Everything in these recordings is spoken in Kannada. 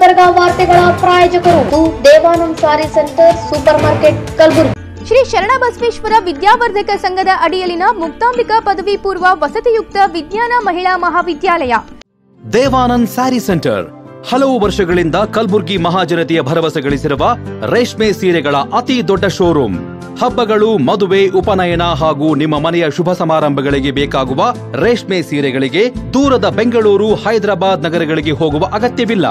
ಗುಲ್ಬರ್ಗಾ ವಾರ್ತೆಗಳ ಪ್ರಾಯೋಜಕರು Devanand sari centre supermarket Kalaburagi. Shri Sharanabasaveshwara Vidyavardhaka ಸಂಘದ ಅಡಿಯಲ್ಲಿನ ಮುಕ್ತಾಂಬಿಕಾ ಪದವಿ ಪೂರ್ವ ವಸತಿಯುಕ್ತ ವಿಜ್ಞಾನ ಮಹಿಳಾ ಮಹಾವಿದ್ಯಾಲಯ. ದೇವಾನಂದ್ ಸ್ಯಾರಿ ಸೆಂಟರ್ ಹಲವು ವರ್ಷಗಳಿಂದ ಕಲಬುರ್ಗಿ ಮಹಾಜನತೆಯ ಭರವಸೆ ಗಳಿಸಿರುವ ರೇಷ್ಮೆ ಸೀರೆಗಳ ಅತಿ ದೊಡ್ಡ ಶೋರೂಮ್. ಹಬ್ಬಗಳು, ಮದುವೆ, ಉಪನಯನ ಹಾಗೂ ನಿಮ್ಮ ಮನೆಯ ಶುಭ ಸಮಾರಂಭಗಳಿಗೆ ಬೇಕಾಗುವ ರೇಷ್ಮೆ ಸೀರೆಗಳಿಗೆ ದೂರದ ಬೆಂಗಳೂರು, ಹೈದರಾಬಾದ್ ನಗರಗಳಿಗೆ ಹೋಗುವ ಅಗತ್ಯವಿಲ್ಲ.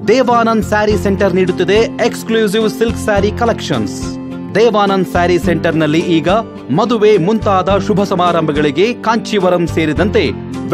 ದೇವಾನಂದ್ ಸ್ಯಾರಿ ಸೆಂಟರ್ ನೀಡುತ್ತಿದೆ exclusive silk sari collections. Devanand sari ಸೆಂಟರ್ನಲ್ಲಿ ಈಗ ಮದುವೆ ಮುಂತಾದ ಶುಭ ಸಮಾರಂಭಗಳಿಗೆ ಕಾಂಚೀವರಂ ಸೇರಿದಂತೆ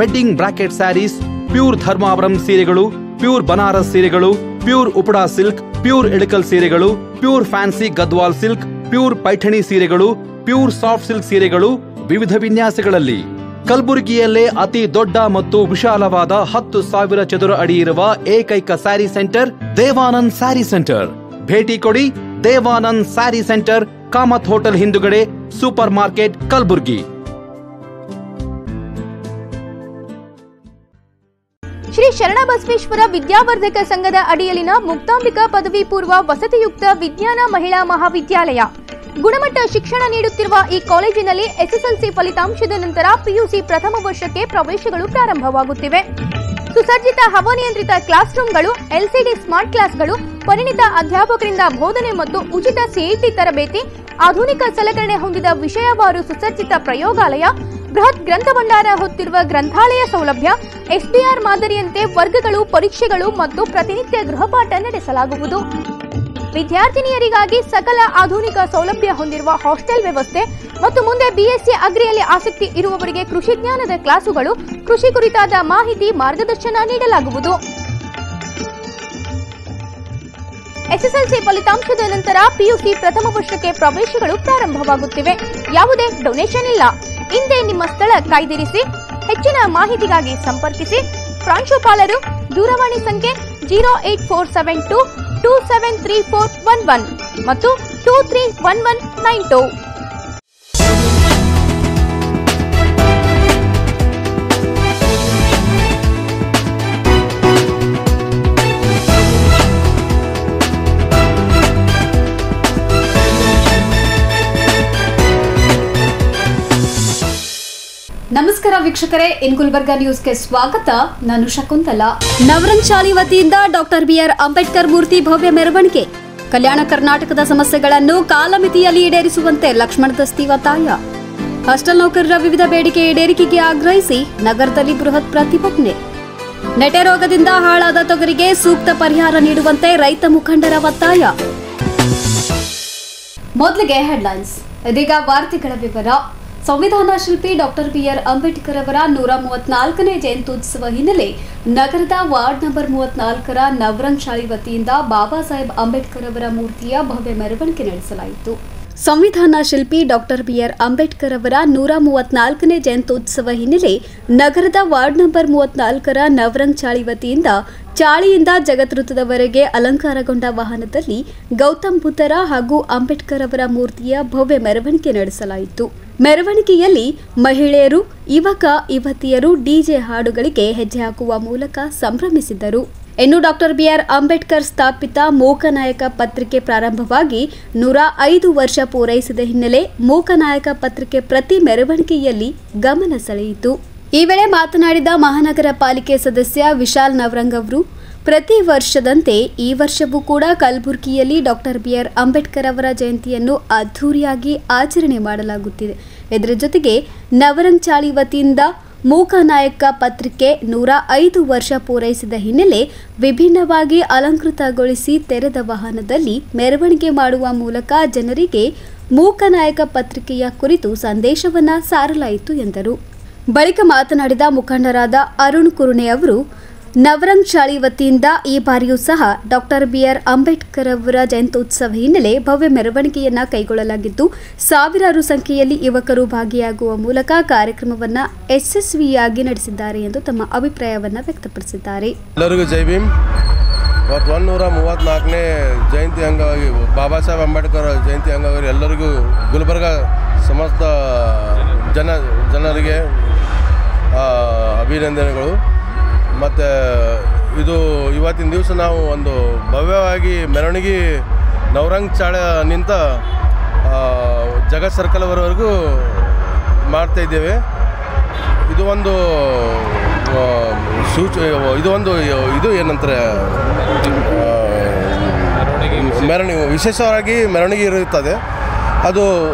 wedding brocade saris, pure Dharmavaram ಸೀರೆಗಳು, ಪ್ಯೂರ್ ಬನಾರಸ್ ಸೀರೆಗಳು, pure Uppada silk, pure Ilkal ಸೀರೆಗಳು, pure fancy Gadwal silk, pure Paithani ಸೀರೆಗಳು, ಪ್ಯೂರ್ ಸಾಫ್ಟ್ ಸಿಲ್ಕ್ ಸೀರೆಗಳು ವಿವಿಧ ವಿನ್ಯಾಸಗಳಲ್ಲಿ. ಕಲಬುರಗಿಯಲ್ಲೇ ಅತಿ ದೊಡ್ಡ ಮತ್ತು ವಿಶಾಲವಾದ 10,000 ಚದುರ ಅಡಿ ಇರುವ ಏಕೈಕ ಸ್ಯಾರಿ ಸೆಂಟರ್ ದೇವಾನಂದ್ ಸ್ಯಾರಿ ಸೆಂಟರ್. ಭೇಟಿ ಕೊಡಿ. ದೇವಾನಂದ್ ಸ್ಯಾರಿ ಸೆಂಟರ್, ಕಾಮತ್ ಹೋಟೆಲ್ ಹಿಂದುಗಡೆ, ಸೂಪರ್ ಮಾರ್ಕೆಟ್, ಕಲಬುರಗಿ. ಶ್ರೀ ಶರಣಬಸವೇಶ್ವರ ವಿದ್ಯಾವರ್ಧಕ ಸಂಘದ ಅಡಿಯಲ್ಲಿನ ಮುಕ್ತಾಂಬಿಕಾ ಪದವಿ ಪೂರ್ವ ವಸತಿಯುಕ್ತ ವಿಜ್ಞಾನ ಮಹಿಳಾ ಮಹಾವಿದ್ಯಾಲಯ. ಗುಣಮಟ್ಟ ಶಿಕ್ಷಣ ನೀಡುತ್ತಿರುವ ಈ ಕಾಲೇಜಿನಲ್ಲಿ ಎಸ್ಎಸ್ಎಲ್ಸಿ ಫಲಿತಾಂಶದ ನಂತರ ಪಿಯುಸಿ ಪ್ರಥಮ ವರ್ಷಕ್ಕೆ ಪ್ರವೇಶಗಳು ಪ್ರಾರಂಭವಾಗುತ್ತಿವೆ. ಸುಸಜ್ಜಿತ ಹವಾನಿಯಂತ್ರಿತ ಕ್ಲಾಸ್ ರೂಮ್ಗಳು, ಎಲ್ಸಿಡಿ ಸ್ಮಾರ್ಟ್ ಕ್ಲಾಸ್ಗಳು, ಪರಿಣಿತ ಅಧ್ಯಾಪಕರಿಂದ ಬೋಧನೆ ಮತ್ತು ಉಚಿತ ಸಿಇಟಿ ತರಬೇತಿ, ಆಧುನಿಕ ಸಲಕರಣೆ ಹೊಂದಿದ ವಿಷಯವಾರು ಸುಸಜ್ಜಿತ ಪ್ರಯೋಗಾಲಯ, ಬೃಹತ್ ಗ್ರಂಥ ಭಂಡಾರ ಹೊತ್ತಿರುವ ಗ್ರಂಥಾಲಯ ಸೌಲಭ್ಯ, ಎಸ್ಡಿಆರ್ ಮಾದರಿಯಂತೆ ವರ್ಗಗಳು, ಪರೀಕ್ಷೆಗಳು ಮತ್ತು ಪ್ರತಿನಿತ್ಯ ಗೃಹಪಾಠ ನಡೆಸಲಾಗುವುದು. ವಿದ್ಯಾರ್ಥಿನಿಯರಿಗಾಗಿ ಸಕಲ ಆಧುನಿಕ ಸೌಲಭ್ಯ ಹೊಂದಿರುವ ಹಾಸ್ಟೆಲ್ ವ್ಯವಸ್ಥೆ ಮತ್ತು ಮುಂದೆ ಬಿಎಸ್ಸಿ ಅಗ್ರಿಯಲ್ಲಿ ಆಸಕ್ತಿ ಇರುವವರಿಗೆ ಕೃಷಿ ಜ್ಞಾನದ ಕ್ಲಾಸುಗಳು, ಕೃಷಿ ಕುರಿತಾದ ಮಾಹಿತಿ, ಮಾರ್ಗದರ್ಶನ ನೀಡಲಾಗುವುದು. ಎಸ್ಎಸ್ಎಲ್ಸಿ ಫಲಿತಾಂಶದ ನಂತರ ಪಿಯುಸಿ ಪ್ರಥಮ ವರ್ಷಕ್ಕೆ ಪ್ರವೇಶಗಳು ಪ್ರಾರಂಭವಾಗುತ್ತಿವೆ. ಯಾವುದೇ ಡೊನೇಷನ್ ಇಲ್ಲ. ಹಿಂದೆ ನಿಮ್ಮ ಸ್ಥಳ ಕಾಯ್ದಿರಿಸಿ. ಹೆಚ್ಚಿನ ಮಾಹಿತಿಗಾಗಿ ಸಂಪರ್ಕಿಸಿ. ಪ್ರಾಂಶುಪಾಲರು ದೂರವಾಣಿ ಸಂಖ್ಯೆ 08472273411 ಮತ್ತು 231192. ನಮಸ್ಕಾರ ವೀಕ್ಷಕರೇ, ಇನ್ ಗುಲ್ಬರ್ಗಾ ನ್ಯೂಸ್ಗೆ ಸ್ವಾಗತ. ನಾನು ಶಕುಂತಲಾ. ನವರಂಗ್ ಶಾಲೆ ವತಿಯಿಂದ ಡಾಕ್ಟರ್ ಬಿಆರ್ ಅಂಬೇಡ್ಕರ್ ಮೂರ್ತಿ ಭವ್ಯ ಮೆರವಣಿಗೆ. ಕಲ್ಯಾಣ ಕರ್ನಾಟಕದ ಸಮಸ್ಯೆಗಳನ್ನು ಕಾಲಮಿತಿಯಲ್ಲಿ ಈಡೇರಿಸುವಂತೆ ಲಕ್ಷ್ಮಣ ದಸ್ತಿ ಒತ್ತಾಯ. ಹಾಸ್ಟೆಲ್ ನೌಕರರ ವಿವಿಧ ಬೇಡಿಕೆ ಈಡೇರಿಕೆಗೆ ಆಗ್ರಹಿಸಿ ನಗರದಲ್ಲಿ ಬೃಹತ್ ಪ್ರತಿಭಟನೆ. ನೆಟೆ ರೋಗದಿಂದ ಹಾಳಾದ ತೊಗರಿಗೆ ಸೂಕ್ತ ಪರಿಹಾರ ನೀಡುವಂತೆ ರೈತ ಮುಖಂಡರ ಒತ್ತಾಯ. ಮೊದಲಿಗೆ ಹೆಡ್ಲೈನ್ಸ್, ಇದೀಗ ವಾರ್ತೆಗಳ ವಿವರ. ಸಂವಿಧಾನ ಶಿಲ್ಪಿ ಡಾಕ್ಟರ್ ಬಿಆರ್ ಅಂಬೇಡ್ಕರ್ ಅವರ 134ನೇ ಜಯಂತ್ಯುತ್ಸವ ಹಿನ್ನೆಲೆ ನಗರದ ವಾರ್ಡ್ ನಂಬರ್ 34ರ ನವರಂಗ್ ಶಾಲೆ ವತಿಯಿಂದ ಬಾಬಾ ಸಾಹೇಬ್ ಅಂಬೇಡ್ಕರ್ ಅವರ ಮೂರ್ತಿಯ ಭವ್ಯ ಮೆರವಣಿಗೆ ನಡೆಸಲಾಯಿತು. ಸಂವಿಧಾನ ಶಿಲ್ಪಿ ಡಾಕ್ಟರ್ ಬಿಆರ್ ಅಂಬೇಡ್ಕರ್ ಅವರ 134ನೇ ಜಯಂತ್ಯುತ್ಸವ ಹಿನ್ನೆಲೆ ನಗರದ ವಾರ್ಡ್ ನಂಬರ್ 34ರ ನವರಂಗ್ ಚಾಳಿ ವತಿಯಿಂದ ಚಾಳಿಯಿಂದ ಜಗತ್ವೃತ್ತದವರೆಗೆ ಅಲಂಕಾರಗೊಂಡ ವಾಹನದಲ್ಲಿ ಗೌತಮ್ ಬುದ್ಧರ ಹಾಗೂ ಅಂಬೇಡ್ಕರ್ ಅವರ ಮೂರ್ತಿಯ ಭವ್ಯ ಮೆರವಣಿಗೆ ನಡೆಸಲಾಯಿತು. ಮೆರವಣಿಗೆಯಲ್ಲಿ ಮಹಿಳೆಯರು, ಯುವಕ ಯುವತಿಯರು ಡಿಜೆ ಹಾಡುಗಳಿಗೆ ಹೆಜ್ಜೆ ಹಾಕುವ ಮೂಲಕ ಸಂಭ್ರಮಿಸಿದರು. ಇನ್ನು ಡಾಕ್ಟರ್ ಬಿಆರ್ ಅಂಬೇಡ್ಕರ್ ಸ್ಥಾಪಿತ ಮೂಕನಾಯಕ ಪತ್ರಿಕೆ ಪ್ರಾರಂಭವಾಗಿ 105 ವರ್ಷ ಪೂರೈಸಿದ ಹಿನ್ನೆಲೆ ಮೂಕನಾಯಕ ಪತ್ರಿಕೆ ಪ್ರತಿ ಮೆರವಣಿಗೆಯಲ್ಲಿ ಗಮನ ಸೆಳೆಯಿತು. ಈ ವೇಳೆ ಮಾತನಾಡಿದ ಮಹಾನಗರ ಪಾಲಿಕೆ ಸದಸ್ಯ ವಿಶಾಲ್ ನವರಂಗ್ ಅವರು, ಪ್ರತಿ ವರ್ಷದಂತೆ ಈ ವರ್ಷವೂ ಕೂಡ ಕಲಬುರಗಿಯಲ್ಲಿ ಡಾಕ್ಟರ್ ಬಿಆರ್ ಅಂಬೇಡ್ಕರ್ ಅವರ ಜಯಂತಿಯನ್ನು ಅದ್ಧೂರಿಯಾಗಿ ಆಚರಣೆ ಮಾಡಲಾಗುತ್ತಿದೆ. ಇದರ ಜೊತೆಗೆ ನವರಂಗ್ ಚಾಳಿ ವತಿಯಿಂದ ಮೂಕನಾಯಕ ಪತ್ರಿಕೆ 105 ವರ್ಷ ಪೂರೈಸಿದ ಹಿನ್ನೆಲೆ ವಿಭಿನ್ನವಾಗಿ ಅಲಂಕೃತಗೊಳಿಸಿ ತೆರೆದ ವಾಹನದಲ್ಲಿ ಮೆರವಣಿಗೆ ಮಾಡುವ ಮೂಲಕ ಜನರಿಗೆ ಮೂಕನಾಯಕ ಪತ್ರಿಕೆಯ ಕುರಿತು ಸಂದೇಶವನ್ನು ಸಾರಲಾಯಿತು ಎಂದರು. ಬಳಿಕ ಮಾತನಾಡಿದ ಮುಖಂಡರಾದ ಅರುಣ್ ಕುರುಣೆ ಅವರು, ನವರಂಗ್ ಶಾಲೆ ವತಿಯಿಂದ ಈ ಬಾರಿಯೂ ಸಹ ಡಾಕ್ಟರ್ ಬಿಆರ್ ಅಂಬೇಡ್ಕರ್ ಅವರ ಜಯಂತ್ಯುತ್ಸವ ಹಿನ್ನೆಲೆ ಭವ್ಯ ಮೆರವಣಿಗೆಯನ್ನು ಕೈಗೊಳ್ಳಲಾಗಿದ್ದು, ಸಾವಿರಾರು ಸಂಖ್ಯೆಯಲ್ಲಿ ಯುವಕರು ಭಾಗಿಯಾಗುವ ಮೂಲಕ ಕಾರ್ಯಕ್ರಮವನ್ನು ಯಶಸ್ವಿಯಾಗಿ ನಡೆಸಿದ್ದಾರೆ ಎಂದು ತಮ್ಮ ಅಭಿಪ್ರಾಯವನ್ನು ವ್ಯಕ್ತಪಡಿಸಿದ್ದಾರೆ. ಎಲ್ಲರಿಗೂ ಜೈ ಭೀಮ್. 134ನೇ ಜಯಂತಿ ಅಂಗವಾಗಿ ಬಾಬಾ ಸಾಹೇಬ್ ಅಂಬೇಡ್ಕರ್ ಜಯಂತಿ ಅಂಗವಾಗಿ ಎಲ್ಲರಿಗೂ ಗುಲ್ಬರ್ಗಾ ಸಮಸ್ತ ಜನರಿಗೆ ಅಭಿನಂದನೆಗಳು. ಮತ್ತು ಇದು ಇವತ್ತಿನ ದಿವಸ ನಾವು ಒಂದು ಭವ್ಯವಾಗಿ ಮೆರವಣಿಗೆ ನವರಂಗ್ ಚಾಳ ನಿಂತ ಜಗತ್ ಸರ್ಕಲ್ವರೆಗೂ ಮಾಡ್ತಾಯಿದ್ದೇವೆ. ಇದು ಒಂದು ಇದು ಏನಂತಾರೆ ಮೆರವಣಿಗೆ ವಿಶೇಷವಾಗಿ ಮೆರವಣಿಗೆ ಇರುತ್ತದೆ. ಅದು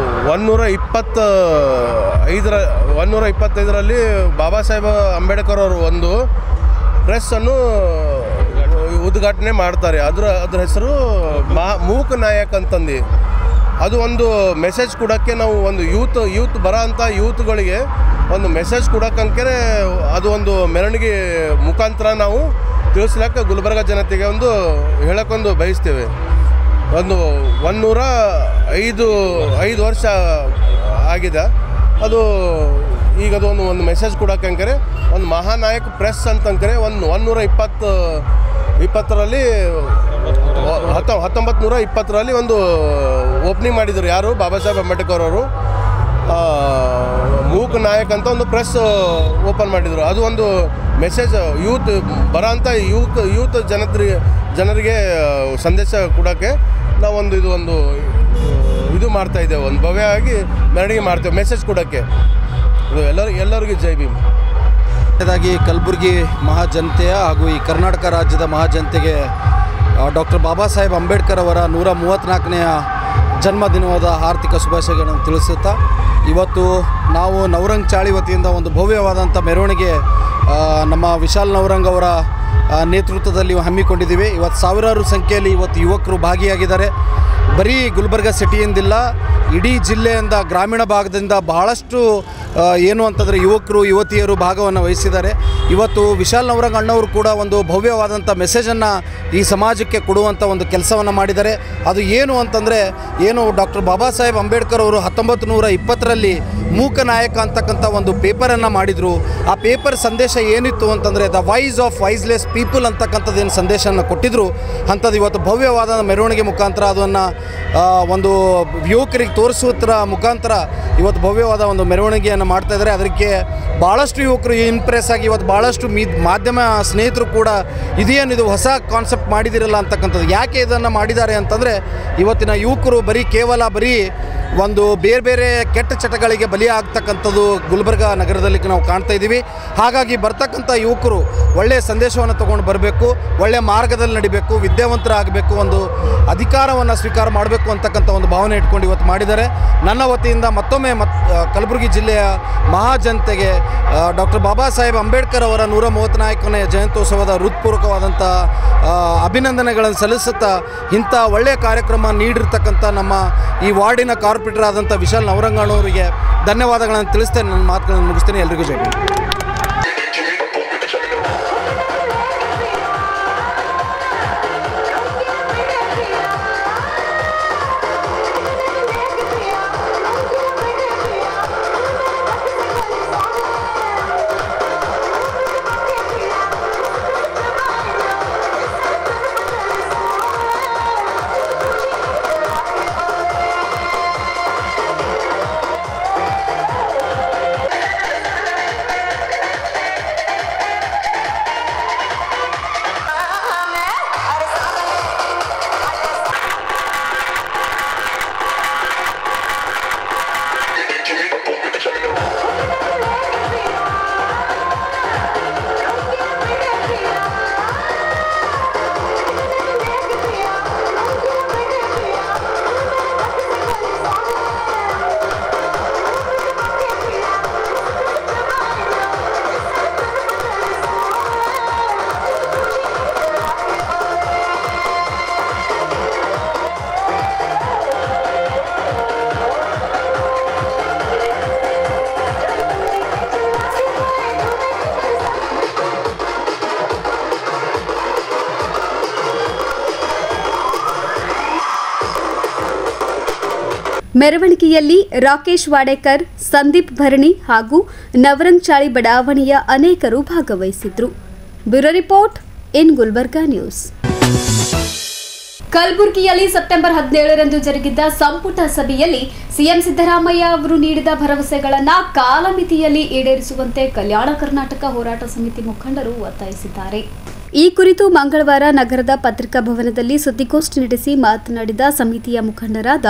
125ರಲ್ಲಿ ಬಾಬಾ ಸಾಹೇಬ್ ಅಂಬೇಡ್ಕರ್ ಅವರು ಒಂದು ಪ್ರೆಸ್ಸನ್ನು ಉದ್ಘಾಟನೆ ಮಾಡ್ತಾರೆ. ಅದರ ಹೆಸರು ಮೂಕ ನಾಯಕ್ ಅಂತಂದು. ಅದು ಒಂದು ಮೆಸೇಜ್ ಕೊಡೋಕ್ಕೆ ನಾವು ಒಂದು ಯೂತ್ ಬರೋ ಅಂಥ ಯೂತ್ಗಳಿಗೆ ಒಂದು ಮೆಸೇಜ್ ಕೊಡೋಕ್ಕಂಕೆ ಅದು ಒಂದು ಮೆರವಣಿಗೆ ಮುಖಾಂತರ ನಾವು ತಿಳಿಸ್ಲಿಕ್ಕೆ ಗುಲ್ಬರ್ಗ ಜನತೆಗೆ ಒಂದು ಹೇಳೋಕ್ಕೊಂದು ಬಯಸ್ತೇವೆ. ಒಂದು 105 ವರ್ಷ ಆಗಿದೆ. ಅದು ಈಗ ಅದು ಒಂದು ಮೆಸೇಜ್ ಕೊಡೋಕ್ಕಂಕರೆ ಒಂದು ಮಹಾನಾಯಕ್ ಪ್ರೆಸ್ ಅಂತಂಕರೆ 1920ರಲ್ಲಿ 1920ರಲ್ಲಿ ಒಂದು ಓಪನಿಂಗ್ ಮಾಡಿದರು. ಯಾರು? ಬಾಬಾ ಸಾಹೇಬ್ ಅಂಬೇಡ್ಕರ್ ಅವರು ಮೂಕ ನಾಯಕ್ ಅಂತ ಒಂದು ಪ್ರೆಸ್ ಓಪನ್ ಮಾಡಿದರು. ಅದು ಒಂದು ಮೆಸೇಜ್ ಬರೋಂಥ ಯೂತ್ ಜನರಿಗೆ ಸಂದೇಶ ಕೊಡೋಕ್ಕೆ ನಾವೊಂದು ಇದು ಮಾಡ್ತಾಯಿದ್ದೇವೆ. ಒಂದು ಭವ್ಯವಾಗಿ ಮೆರವಣಿಗೆ ಮಾಡ್ತೇವೆ ಮೆಸೇಜ್ ಕೊಡೋಕ್ಕೆ. ಇದು ಎಲ್ಲರಿಗೂ ಜೈ ಭೀಮ್. ಮೊದಲಾಗಿ ಕಲಬುರಗಿ ಮಹಾಜನತೆಯ ಹಾಗೂ ಈ ಕರ್ನಾಟಕ ರಾಜ್ಯದ ಮಹಾಜನತೆಗೆ ಡಾಕ್ಟರ್ ಬಾಬಾ ಸಾಹೇಬ್ ಅಂಬೇಡ್ಕರ್ ಅವರ 134ನೆಯ ಜನ್ಮದಿನವಾದ ಆರ್ಥಿಕ ಶುಭಾಶಯಗಳನ್ನು ತಿಳಿಸುತ್ತಾ ಇವತ್ತು ನಾವು ನವರಂಗ್ ಚಾಳಿ ವತಿಯಿಂದ ಒಂದು ಭವ್ಯವಾದಂಥ ಮೆರವಣಿಗೆ ನಮ್ಮ ವಿಶಾಲ್ ನವರಂಗ್ ಅವರ ನೇತೃತ್ವದಲ್ಲಿ ಹಮ್ಮಿಕೊಂಡಿದ್ದೀವಿ. ಇವತ್ತು ಸಾವಿರಾರು ಸಂಖ್ಯೆಯಲ್ಲಿ ಇವತ್ತು ಯುವಕರು ಭಾಗಿಯಾಗಿದ್ದಾರೆ. ಬರೀ ಗುಲ್ಬರ್ಗ ಸಿಟಿಯಿಂದಿಲ್ಲ, ಇಡೀ ಜಿಲ್ಲೆಯಿಂದ ಗ್ರಾಮೀಣ ಭಾಗದಿಂದ ಬಹಳಷ್ಟು ಏನು ಅಂತಂದರೆ ಯುವಕರು ಯುವತಿಯರು ಭಾಗವನ್ನು ವಹಿಸಿದ್ದಾರೆ. ಇವತ್ತು ವಿಶಾಲ್ ನವರಂಗ್ ಅಣ್ಣವರು ಕೂಡ ಒಂದು ಭವ್ಯವಾದಂಥ ಮೆಸೇಜನ್ನು ಈ ಸಮಾಜಕ್ಕೆ ಕೊಡುವಂಥ ಒಂದು ಕೆಲಸವನ್ನು ಮಾಡಿದ್ದಾರೆ. ಅದು ಏನು ಅಂತಂದರೆ ಡಾಕ್ಟರ್ ಬಾಬಾ ಸಾಹೇಬ್ ಅಂಬೇಡ್ಕರ್ ಅವರು 1920ರಲ್ಲಿ ಮೂಕ ನಾಯಕ ಅಂತಕ್ಕಂಥ ಒಂದು ಪೇಪರನ್ನು ಮಾಡಿದರು. ಆ ಪೇಪರ್ ಸಂದೇಶ ಏನಿತ್ತು ಅಂತಂದರೆ the voice of voiceless people ಅಂತಕ್ಕಂಥದ್ದು ಏನು ಸಂದೇಶವನ್ನು ಕೊಟ್ಟಿದ್ದರು ಅಂಥದ್ದು ಇವತ್ತು ಭವ್ಯವಾದ ಮೆರವಣಿಗೆ ಮುಖಾಂತರ ಅದನ್ನು ಒಂದು ಯುವಕರಿಗೆ ತೋರಿಸುವುದರ ಮುಖಾಂತರ ಇವತ್ತು ಭವ್ಯವಾದ ಒಂದು ಮೆರವಣಿಗೆಯನ್ನು ಮಾಡ್ತಾಯಿದ್ದಾರೆ. ಅದಕ್ಕೆ ಭಾಳಷ್ಟು ಯುವಕರು ಇಂಪ್ರೆಸ್ ಆಗಿ ಇವತ್ತು ಭಾಳಷ್ಟು ಮಾಧ್ಯಮ ಸ್ನೇಹಿತರು ಕೂಡ ಇದೇನಿದು ಹೊಸ ಕಾನ್ಸೆಪ್ಟ್ ಮಾಡಿದಿರಲ್ಲ ಅಂತಕ್ಕಂಥದ್ದು. ಯಾಕೆ ಇದನ್ನು ಮಾಡಿದ್ದಾರೆ ಅಂತಂದರೆ ಇವತ್ತಿನ ಯುವಕರು ಕೇವಲ ಒಂದು ಬೇರೆ ಕೆಟ್ಟ ಚಟಗಳಿಗೆ ಬಲಿ ಆಗ್ತಕ್ಕಂಥದ್ದು ಗುಲ್ಬರ್ಗ ನಗರದಲ್ಲಿ ನಾವು ಕಾಣ್ತಾ ಇದ್ದೀವಿ. ಹಾಗಾಗಿ ಬರ್ತಕ್ಕಂಥ ಯುವಕರು ಒಳ್ಳೆಯ ಸಂದೇಶವನ್ನು ತೊಗೊಂಡು ಬರಬೇಕು, ಒಳ್ಳೆಯ ಮಾರ್ಗದಲ್ಲಿ ನಡಿಬೇಕು, ವಿದ್ಯಾವಂತರಾಗಬೇಕು, ಒಂದು ಅಧಿಕಾರವನ್ನು ಸ್ವೀಕಾರ ಮಾಡಬೇಕು ಅಂತಕ್ಕಂಥ ಒಂದು ಭಾವನೆ ಇಟ್ಕೊಂಡು ಇವತ್ತು ಮಾಡಿದ್ದಾರೆ. ನನ್ನ ವತಿಯಿಂದ ಮತ್ತೊಮ್ಮೆ ಕಲಬುರಗಿ ಜಿಲ್ಲೆಯ ಮಹಾಜನತೆಗೆ ಡಾಕ್ಟರ್ ಬಾಬಾ ಸಾಹೇಬ್ ಅಂಬೇಡ್ಕರ್ ಅವರ 134ನೇ ಜಯಂತ್ಯೋತ್ಸವದ ಹೃತ್ಪೂರ್ವಕವಾದಂಥ ಅಭಿನಂದನೆಗಳನ್ನು ಸಲ್ಲಿಸುತ್ತಾ ಇಂಥ ಒಳ್ಳೆಯ ಕಾರ್ಯಕ್ರಮ ನೀಡಿರ್ತಕ್ಕಂಥ ನಮ್ಮ ಈ ವಾರ್ಡಿನ ಕಾರ್ಪೊರೇಟರ್ ಆದಂಥ ವಿಶಾಲ್ ನವರಂಗ್ ಅವರಿಗೆ ಧನ್ಯವಾದಗಳನ್ನು ತಿಳಿಸ್ತೇನೆ. ನನ್ನ ಮಾತುಗಳನ್ನು ಮುಗಿಸ್ತೇನೆ. ಎಲ್ರಿಗೂ ಜೈ ಭೀಮ್. ಮೆರವಣಿಗೆಯಲ್ಲಿ ರಾಕೇಶ್ ವಾಡೇಕರ್, ಸಂದೀಪ್ ಭರಣಿ ಹಾಗೂ ನವರಂಗ್ ಚಾಳಿ ಬಡಾವಣೆಯ ಅನೇಕರು ಭಾಗವಹಿಸಿದ್ರು. Bureau report in Gulbarga news. ಕಲಬುರಗಿಯಲ್ಲಿ ಸೆಪ್ಟೆಂಬರ್ 17ರಂದು ಜರುಗಿದ್ದ ಸಂಪುಟ ಸಭೆಯಲ್ಲಿ ಸಿಎಂ ಸಿದ್ದರಾಮಯ್ಯ ಅವರು ನೀಡಿದ ಭರವಸೆಗಳನ್ನು ಕಾಲಮಿತಿಯಲ್ಲಿ ಈಡೇರಿಸುವಂತೆ ಕಲ್ಯಾಣ ಕರ್ನಾಟಕ ಹೋರಾಟ ಸಮಿತಿ ಮುಖಂಡರು ಒತ್ತಾಯಿಸಿದ್ದಾರೆ. ಈ ಕುರಿತು ಮಂಗಳವಾರ ನಗರದ ಪತ್ರಿಕಾ ಭವನದಲ್ಲಿ ಸುದ್ದಿಗೋಷ್ಠಿ ನಡೆಸಿ ಮಾತನಾಡಿದ ಸಮಿತಿಯ ಮುಖಂಡರಾದ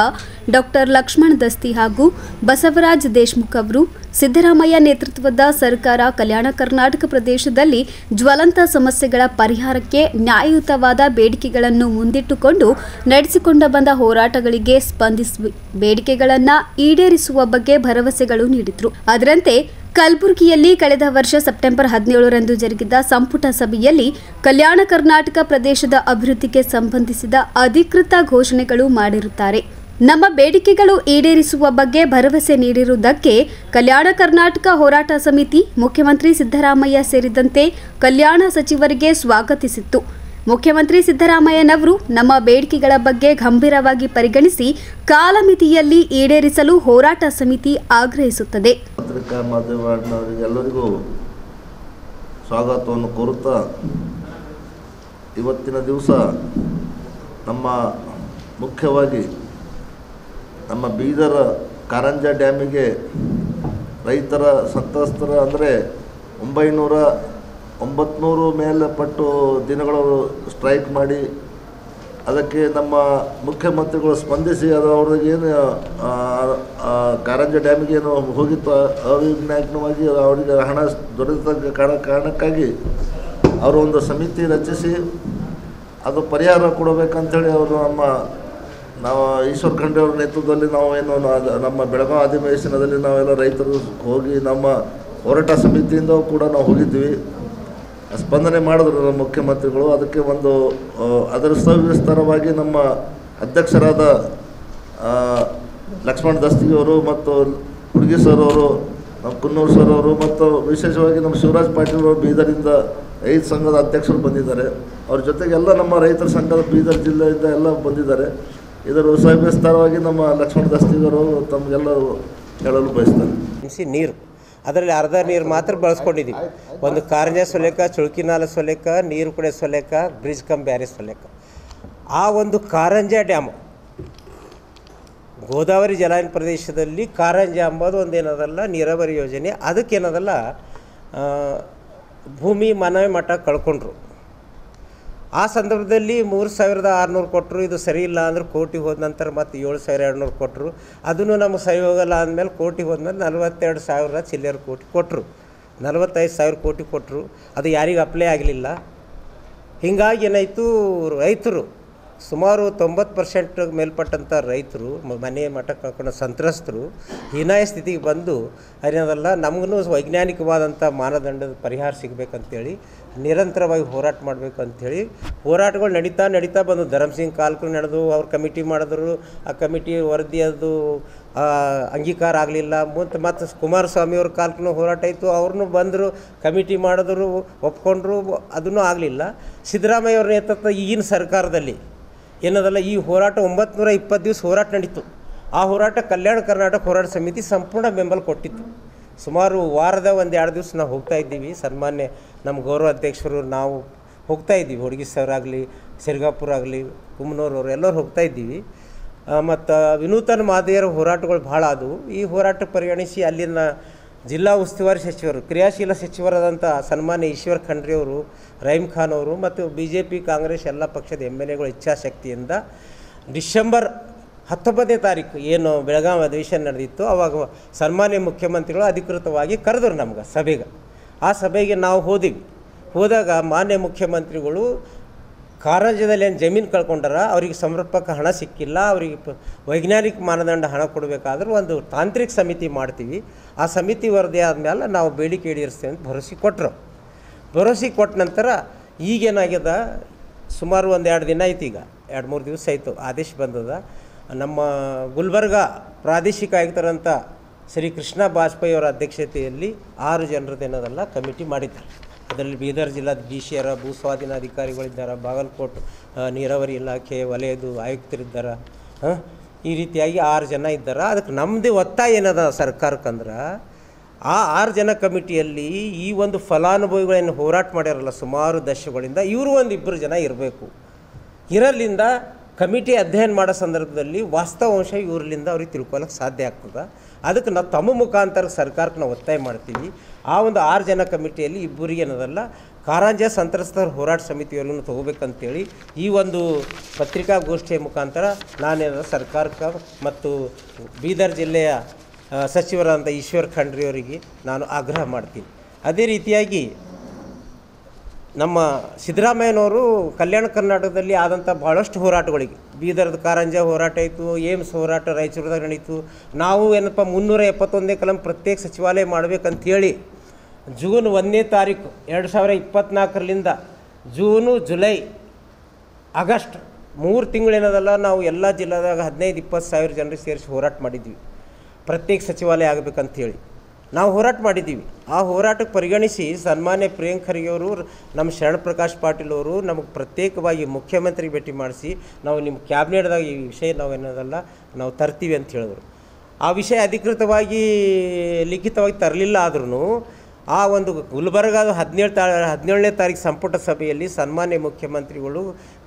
ಡಾಕ್ಟರ್ ಲಕ್ಷ್ಮಣ್ ದಸ್ತಿ ಹಾಗೂ ಬಸವರಾಜ್ ದೇಶ್ಮುಖ್ ಅವರು, ಸಿದ್ದರಾಮಯ್ಯ ನೇತೃತ್ವದ ಸರ್ಕಾರ ಕಲ್ಯಾಣ ಕರ್ನಾಟಕ ಪ್ರದೇಶದಲ್ಲಿ ಜ್ವಲಂತ ಸಮಸ್ಯೆಗಳ ಪರಿಹಾರಕ್ಕೆ ನ್ಯಾಯಯುತವಾದ ಬೇಡಿಕೆಗಳನ್ನು ಮುಂದಿಟ್ಟುಕೊಂಡು ನಡೆಸಿಕೊಂಡು ಬಂದ ಹೋರಾಟಗಳಿಗೆ ಸ್ಪಂದಿಸಿ ಬೇಡಿಕೆಗಳನ್ನು ಈಡೇರಿಸುವ ಬಗ್ಗೆ ಭರವಸೆಗಳು ನೀಡಿದರು. ಅದರಂತೆ ಕಲಬುರಗಿಯಲ್ಲಿ ಕಳೆದ ವರ್ಷ ಸೆಪ್ಟೆಂಬರ್ 17ರಂದು ಜರುಗಿದ ಸಂಪುಟ ಸಭೆಯಲ್ಲಿ ಕಲ್ಯಾಣ ಕರ್ನಾಟಕ ಪ್ರದೇಶದ ಅಭಿವೃದ್ಧಿಗೆ ಸಂಬಂಧಿಸಿದ ಅಧಿಕೃತ ಘೋಷಣೆಗಳು ಮಾಡಿರುತ್ತಾರೆ. ನಮ್ಮ ಬೇಡಿಕೆಗಳು ಈಡೇರಿಸುವ ಬಗ್ಗೆ ಭರವಸೆ ನೀಡಿರುವುದಕ್ಕೆ ಕಲ್ಯಾಣ ಕರ್ನಾಟಕ ಹೋರಾಟ ಸಮಿತಿ ಮುಖ್ಯಮಂತ್ರಿ ಸಿದ್ದರಾಮಯ್ಯ ಸೇರಿದಂತೆ ಕಲ್ಯಾಣ ಸಚಿವರಿಗೆ ಸ್ವಾಗತಿಸಿತ್ತು. ಮುಖ್ಯಮಂತ್ರಿ ಸಿದ್ದರಾಮಯ್ಯನವರು ನಮ್ಮ ಬೇಡಿಕೆಗಳ ಬಗ್ಗೆ ಗಂಭೀರವಾಗಿ ಪರಿಗಣಿಸಿ ಕಾಲಮಿತಿಯಲ್ಲಿ ಈಡೇರಿಸಲು ಹೋರಾಟ ಸಮಿತಿ ಆಗ್ರಹಿಸುತ್ತದೆ. ಪತ್ರಿಕಾ ಮಾಧ್ಯಮದವರಿಗೆಲ್ಲರಿಗೂ ಸ್ವಾಗತವನ್ನು ಕೋರುತ್ತಾ, ಇವತ್ತಿನ ದಿವಸ ನಮ್ಮ ಮುಖ್ಯವಾಗಿ ನಮ್ಮ ಬೀದರ ಕಾರಂಜ ಡ್ಯಾಮಿಗೆ ರೈತರ ಸಂತ್ರಸ್ತರ ಅಂದರೆ 900 ಮೇಲ್ಪಟ್ಟು ದಿನಗಳು ಸ್ಟ್ರೈಕ್ ಮಾಡಿ ಅದಕ್ಕೆ ನಮ್ಮ ಮುಖ್ಯಮಂತ್ರಿಗಳು ಸ್ಪಂದಿಸಿ ಅದು ಅವ್ರಿಗೇನು ಕಾರಂಜ ಡ್ಯಾಮಿಗೆ ಏನು ಹೋಗಿತ್ತು ಅವಿಜ್ಞಾನವಾಗಿ ಅವರಿಗೆ ಹಣ ದೊರೆತ ಕಾರಣಕ್ಕಾಗಿ ಅವರು ಒಂದು ಸಮಿತಿ ರಚಿಸಿ ಅದು ಪರಿಹಾರ ಕೊಡಬೇಕಂತೇಳಿ ಅವರು ನಾವು ಈಶ್ವರ್ ಖಂಡ್ರೆ ಅವ್ರ ನೇತೃತ್ವದಲ್ಲಿ ನಾವೇನು ನಮ್ಮ ಬೆಳಗಾವಿ ಅಧಿವೇಶನದಲ್ಲಿ ನಾವೆಲ್ಲ ರೈತರು ಹೋಗಿ ನಮ್ಮ ಹೋರಾಟ ಸಮಿತಿಯಿಂದ ಕೂಡ ನಾವು ಹೋಗಿದ್ವಿ. ಸ್ಪಂದನೆ ಮಾಡಿದ್ರು ನಮ್ಮ ಮುಖ್ಯಮಂತ್ರಿಗಳು. ಅದಕ್ಕೆ ಒಂದು ಅದರ ಸವಿಸ್ತಾರವಾಗಿ ನಮ್ಮ ಅಧ್ಯಕ್ಷರಾದ ಲಕ್ಷ್ಮಣ್ ದಸ್ತಿಯವರು ಮತ್ತು ಹುಡುಗಿ ಸರ್ ಅವರು, ನಮ್ಮ ಕುನ್ನೂರು ಸರ್ ಅವರು ಮತ್ತು ವಿಶೇಷವಾಗಿ ನಮ್ಮ ಶಿವರಾಜ್ ಪಾಟೀಲ್ ಅವರು ಬೀದರಿಂದ 5 ಸಂಘದ ಅಧ್ಯಕ್ಷರು ಬಂದಿದ್ದಾರೆ. ಅವ್ರ ಜೊತೆಗೆಲ್ಲ ನಮ್ಮ ರೈತರ ಸಂಘದ ಬೀದರ್ ಜಿಲ್ಲೆಯಿಂದ ಎಲ್ಲ ಬಂದಿದ್ದಾರೆ. ಇದರ ಸವಿಸ್ತಾರವಾಗಿ ನಮ್ಮ ಲಕ್ಷ್ಮಣ್ ದಸ್ತಿಯವರು ತಮಗೆಲ್ಲರೂ ಹೇಳಲು ಬಯಸ್ತಾರೆ. ನೀರು ಅದರಲ್ಲಿ ಅರ್ಧ ನೀರು ಮಾತ್ರ ಬಳಸ್ಕೊಂಡಿದ್ದೀವಿ. ಒಂದು ಕಾರಂಜ ಸೊಲೆಕ, ಚುಳುಕಿನಾಲ ಸೊಲೆಕ, ನೀರು ಕೂಡ ಸೊಲೆಕ, ಬ್ರಿಡ್ಜ್ ಕಮ್ ಬ್ಯಾರೇಜ್ ಸೊಲೆಕ. ಆ ಒಂದು ಕಾರಂಜ ಡ್ಯಾಮ್ ಗೋದಾವರಿ ಜಲಾನಯನ ಪ್ರದೇಶದಲ್ಲಿ ಕಾರಂಜ ಅಂಬೋದು ಒಂದೇನದಲ್ಲ ನೀರಾವರಿ ಯೋಜನೆ. ಅದಕ್ಕೇನದಲ್ಲ ಭೂಮಿ ಮನವಿ ಮಟ್ಟ ಕಳ್ಕೊಂಡ್ರು. ಆ ಸಂದರ್ಭದಲ್ಲಿ 3600 ಕೊಟ್ಟರು. ಇದು ಸರಿ ಇಲ್ಲ ಅಂದ್ರೆ ಕೋರ್ಟಿಗೆ ಹೋದ ನಂತರ ಮತ್ತು 7200 ಕೊಟ್ಟರು. ಅದನ್ನು ನಮಗೆ ಸರಿ ಹೋಗಲ್ಲ ಅಂದಮೇಲೆ ಕೋರ್ಟಿಗೆ ಹೋದ್ಮೇಲೆ 42,000 ಚಿಲ್ಲರೆ ಕೋಟಿ ಕೊಟ್ಟರು. 45,000 ಕೋಟಿ ಕೊಟ್ಟರು. ಅದು ಯಾರಿಗೆ ಅಪ್ಲೈ ಆಗಲಿಲ್ಲ. ಹೀಗಾಗಿ ಏನಾಯಿತು, ರೈತರು ಸುಮಾರು 90% ಮೇಲ್ಪಟ್ಟಂಥ ರೈತರು ಮನೆ ಮಠ ಕಳ್ಕೊಂಡು ಸಂತ್ರಸ್ತರು ಹೀನಾಯ ಸ್ಥಿತಿಗೆ ಬಂದು ಅದನ್ನೆಲ್ಲ ನಮಗೂ ವೈಜ್ಞಾನಿಕವಾದಂಥ ಮಾನದಂಡದ ಪರಿಹಾರ ಸಿಗಬೇಕಂತೇಳಿ ನಿರಂತರವಾಗಿ ಹೋರಾಟ ಮಾಡಬೇಕು ಅಂಥೇಳಿ ಹೋರಾಟಗಳು ನಡೀತಾ ಬಂದು ಧರ್ಮಸಿಂಗ್ ಕಾಲಕ್ಕೂ ನಡೆದು ಅವ್ರು ಕಮಿಟಿ ಮಾಡಿದ್ರು. ಆ ಕಮಿಟಿ ವರದಿ ಅದು ಅಂಗೀಕಾರ ಆಗಲಿಲ್ಲ. ಮತ್ತು ಕುಮಾರಸ್ವಾಮಿಯವ್ರ ಕಾಲಕ್ಕೂ ಹೋರಾಟ ಇತ್ತು. ಅವ್ರನ್ನೂ ಬಂದರು, ಕಮಿಟಿ ಮಾಡಿದ್ರು, ಒಪ್ಕೊಂಡ್ರು, ಅದನ್ನೂ ಆಗಲಿಲ್ಲ. ಸಿದ್ದರಾಮಯ್ಯವ್ರ ನೇತೃತ್ವ ಈಗಿನ ಸರ್ಕಾರದಲ್ಲಿ ಏನದಲ್ಲ ಈ ಹೋರಾಟ 920 ದಿವಸ ಹೋರಾಟ ನಡೀತು. ಆ ಹೋರಾಟ ಕಲ್ಯಾಣ ಕರ್ನಾಟಕ ಹೋರಾಟ ಸಮಿತಿ ಸಂಪೂರ್ಣ ಬೆಂಬಲ ಕೊಟ್ಟಿತ್ತು. ಸುಮಾರು ವಾರದ 1-2 ದಿವಸ ನಾವು ಹೋಗ್ತಾ ಇದ್ದೀವಿ. ಸನ್ಮಾನ್ಯ ನಮ್ಮ ಗೌರವ ಅಧ್ಯಕ್ಷರು ನಾವು ಹೋಗ್ತಾ ಇದ್ದೀವಿ. ಹುಡುಗಿ ಸರ್ ಆಗಲಿ, ಸಿರ್ಗಾಪುರ ಆಗಲಿ, ಕುಮ್ಮನೂರವರು ಎಲ್ಲರೂ ಹೋಗ್ತಾ ಇದ್ದೀವಿ. ಮತ್ತು ವಿನೂತನ ಮಾದರಿಯರ ಹೋರಾಟಗಳು ಭಾಳ ಆದವು. ಈ ಹೋರಾಟ ಪರಿಗಣಿಸಿ ಅಲ್ಲಿನ ಜಿಲ್ಲಾ ಉಸ್ತುವಾರಿ ಸಚಿವರು, ಕ್ರಿಯಾಶೀಲ ಸಚಿವರಾದಂಥ ಸನ್ಮಾನ್ಯ ಈಶ್ವರ್ ಖಂಡ್ರೆ ಅವರು, ರಹೀಮ್ ಖಾನ್ ಅವರು ಮತ್ತು BJP ಕಾಂಗ್ರೆಸ್ ಎಲ್ಲ ಪಕ್ಷದ MLAಗಳು ಇಚ್ಛಾಶಕ್ತಿಯಿಂದ ಡಿಸೆಂಬರ್ 19ನೇ ತಾರೀಕು ಏನು ಬೆಳಗಾವಿ ಅಧಿವೇಶನ ನಡೆದಿತ್ತು, ಆವಾಗ ಸನ್ಮಾನ್ಯ ಮುಖ್ಯಮಂತ್ರಿಗಳು ಅಧಿಕೃತವಾಗಿ ಕರೆದರು ನಮ್ಗೆ ಸಭೆಗೆ. ಆ ಸಭೆಗೆ ನಾವು ಹೋದಾಗ ಮಾನ್ಯ ಮುಖ್ಯಮಂತ್ರಿಗಳು ಕಾರಂಜದಲ್ಲಿ ಏನು ಜಮೀನು ಕಳ್ಕೊಂಡಾರ, ಅವ್ರಿಗೆ ಸಮರ್ಪಕ ಹಣ ಸಿಕ್ಕಿಲ್ಲ, ಅವರಿಗೆ ವೈಜ್ಞಾನಿಕ ಮಾನದಂಡ ಹಣ ಕೊಡಬೇಕಾದ್ರೆ ಒಂದು ತಾಂತ್ರಿಕ ಸಮಿತಿ ಮಾಡ್ತೀವಿ, ಆ ಸಮಿತಿ ವರದಿ ಆದಮೇಲೆ ನಾವು ಬೇಡಿಕೆ ಈಡೇರಿಸ್ತೇವೆ ಅಂತ ಭರವಸೆ ಕೊಟ್ಟರು. ಭರವಸೆ ಕೊಟ್ಟ ನಂತರ ಈಗೇನಾಗ್ಯದ, ಸುಮಾರು 1-2 ದಿನ ಆಯ್ತು, ಈಗ 2-3 ದಿವಸ ಆಯಿತು ಆದೇಶ ಬಂದದ. ನಮ್ಮ ಗುಲ್ಬರ್ಗ ಪ್ರಾದೇಶಿಕ ಆಯುಕ್ತರಂಥ ಶ್ರೀ ಕೃಷ್ಣ ಬಾಜಪೇಯಿ ಅವರ ಅಧ್ಯಕ್ಷತೆಯಲ್ಲಿ 6 ಜನರದ್ದೇನದಲ್ಲ ಕಮಿಟಿ ಮಾಡಿದ್ದಾರೆ. ಅದರಲ್ಲಿ ಬೀದರ್ ಜಿಲ್ಲಾ DCR, ಭೂ ಸ್ವಾಧೀನ ಅಧಿಕಾರಿಗಳಿದ್ದಾರೆ, ಬಾಗಲಕೋಟೆ ನೀರಾವರಿ ಇಲಾಖೆ ವಲಯದ ಆಯುಕ್ತರಿದ್ದಾರೆ. ಈ ರೀತಿಯಾಗಿ 6 ಜನ ಇದ್ದಾರೆ. ಅದಕ್ಕೆ ನಮ್ಮದೇ ಒತ್ತಾಯ ಏನದ ಸರ್ಕಾರಕ್ಕಂದ್ರೆ, ಆ 6 ಜನ ಕಮಿಟಿಯಲ್ಲಿ ಈ ಒಂದು ಫಲಾನುಭವಿಗಳೇನು ಹೋರಾಟ ಮಾಡ್ಯಾರಲ್ಲ ಸುಮಾರು ದಶಕಗಳಿಂದ, ಇವರು 1-2 ಜನ ಇರಬೇಕು. ಇರಲಿಂದ ಕಮಿಟಿ ಅಧ್ಯಯನ ಮಾಡೋ ಸಂದರ್ಭದಲ್ಲಿ ವಾಸ್ತವಾಂಶ ಇವರಿಂದ ಅವ್ರಿಗೆ ತಿಳ್ಕೊಳ್ಳೋಕೆ ಸಾಧ್ಯ ಆಗ್ತದೆ. ಅದಕ್ಕೆ ನಾವು ತಮ್ಮ ಮುಖಾಂತರ ಸರ್ಕಾರಕ್ಕೆ ನಾವು ಒತ್ತಾಯ ಮಾಡ್ತೀವಿ. ಆ ಒಂದು 6 ಜನ ಕಮಿಟಿಯಲ್ಲಿ ಇಬ್ಬರಿಗೆ ಏನದಲ್ಲ ಕಾರಂಜ ಸಂತ್ರಸ್ತರ ಹೋರಾಟ ಸಮಿತಿಯವರೆಗೂ ತಗೋಬೇಕಂತೇಳಿ ಈ ಒಂದು ಪತ್ರಿಕಾಗೋಷ್ಠಿಯ ಮುಖಾಂತರ ನಾನೇನಾದ ಸರ್ಕಾರಕ್ಕೆ ಮತ್ತು ಬೀದರ್ ಜಿಲ್ಲೆಯ ಸಚಿವರಾದಂಥ ಈಶ್ವರ್ ಖಂಡ್ರೆಯವರಿಗೆ ನಾನು ಆಗ್ರಹ ಮಾಡ್ತೀನಿ. ಅದೇ ರೀತಿಯಾಗಿ ನಮ್ಮ ಸಿದ್ದರಾಮಯ್ಯನವರು ಕಲ್ಯಾಣ ಕರ್ನಾಟಕದಲ್ಲಿ ಆದಂಥ ಭಾಳಷ್ಟು ಹೋರಾಟಗಳಿಗೆ ಬೀದರ್ದ ಕಾರಂಜ ಹೋರಾಟ ಆಯಿತು, ಏಮ್ಸ್ ಹೋರಾಟ ರಾಯಚೂರದಾಗ ನಡೀತು. ನಾವು ಏನಪ್ಪ 371ನೇ ಕಲಂ ಪ್ರತ್ಯೇಕ ಸಚಿವಾಲಯ ಮಾಡಬೇಕಂತೇಳಿ ಜೂನ್ 1ನೇ ತಾರೀಕು 2024ರಿಂದ ಜೂನು, ಜುಲೈ, ಆಗಸ್ಟ್ 3 ತಿಂಗಳೇನದಲ್ಲ ನಾವು ಎಲ್ಲ ಜಿಲ್ಲಾದಾಗ 15-20 ಸಾವಿರ ಜನರಿಗೆ ಸೇರಿಸಿ ಹೋರಾಟ ಮಾಡಿದ್ವಿ. ಪ್ರತ್ಯೇಕ ಸಚಿವಾಲಯ ಆಗಬೇಕಂತೇಳಿ ನಾವು ಹೋರಾಟ ಮಾಡಿದ್ದೀವಿ. ಆ ಹೋರಾಟಕ್ಕೆ ಪರಿಗಣಿಸಿ ಸನ್ಮಾನ್ಯ ಪ್ರಿಯಾಂಕ್ ಖರ್ಗೆ ಅವರು, ನಮ್ಮ ಶರಣ ಪ್ರಕಾಶ್ ಪಾಟೀಲ್ ಅವರು ನಮಗೆ ಪ್ರತ್ಯೇಕವಾಗಿ ಮುಖ್ಯಮಂತ್ರಿ ಭೇಟಿ ಮಾಡಿಸಿ ನಾವು ನಿಮ್ಮ ಕ್ಯಾಬಿನೆಟ್ದಾಗ ಈ ವಿಷಯ ನಾವೇನದಲ್ಲ ನಾವು ತರ್ತೀವಿ ಅಂತ ಹೇಳಿದ್ರು. ಆ ವಿಷಯ ಅಧಿಕೃತವಾಗಿ ಲಿಖಿತವಾಗಿ ತರಲಿಲ್ಲ ಆದ್ರೂ ಆ ಒಂದು ಗುಲ್ಬರ್ಗಾದ 17ನೇ ತಾರೀಕು ಸಂಪುಟ ಸಭೆಯಲ್ಲಿ ಸನ್ಮಾನ್ಯ ಮುಖ್ಯಮಂತ್ರಿಗಳು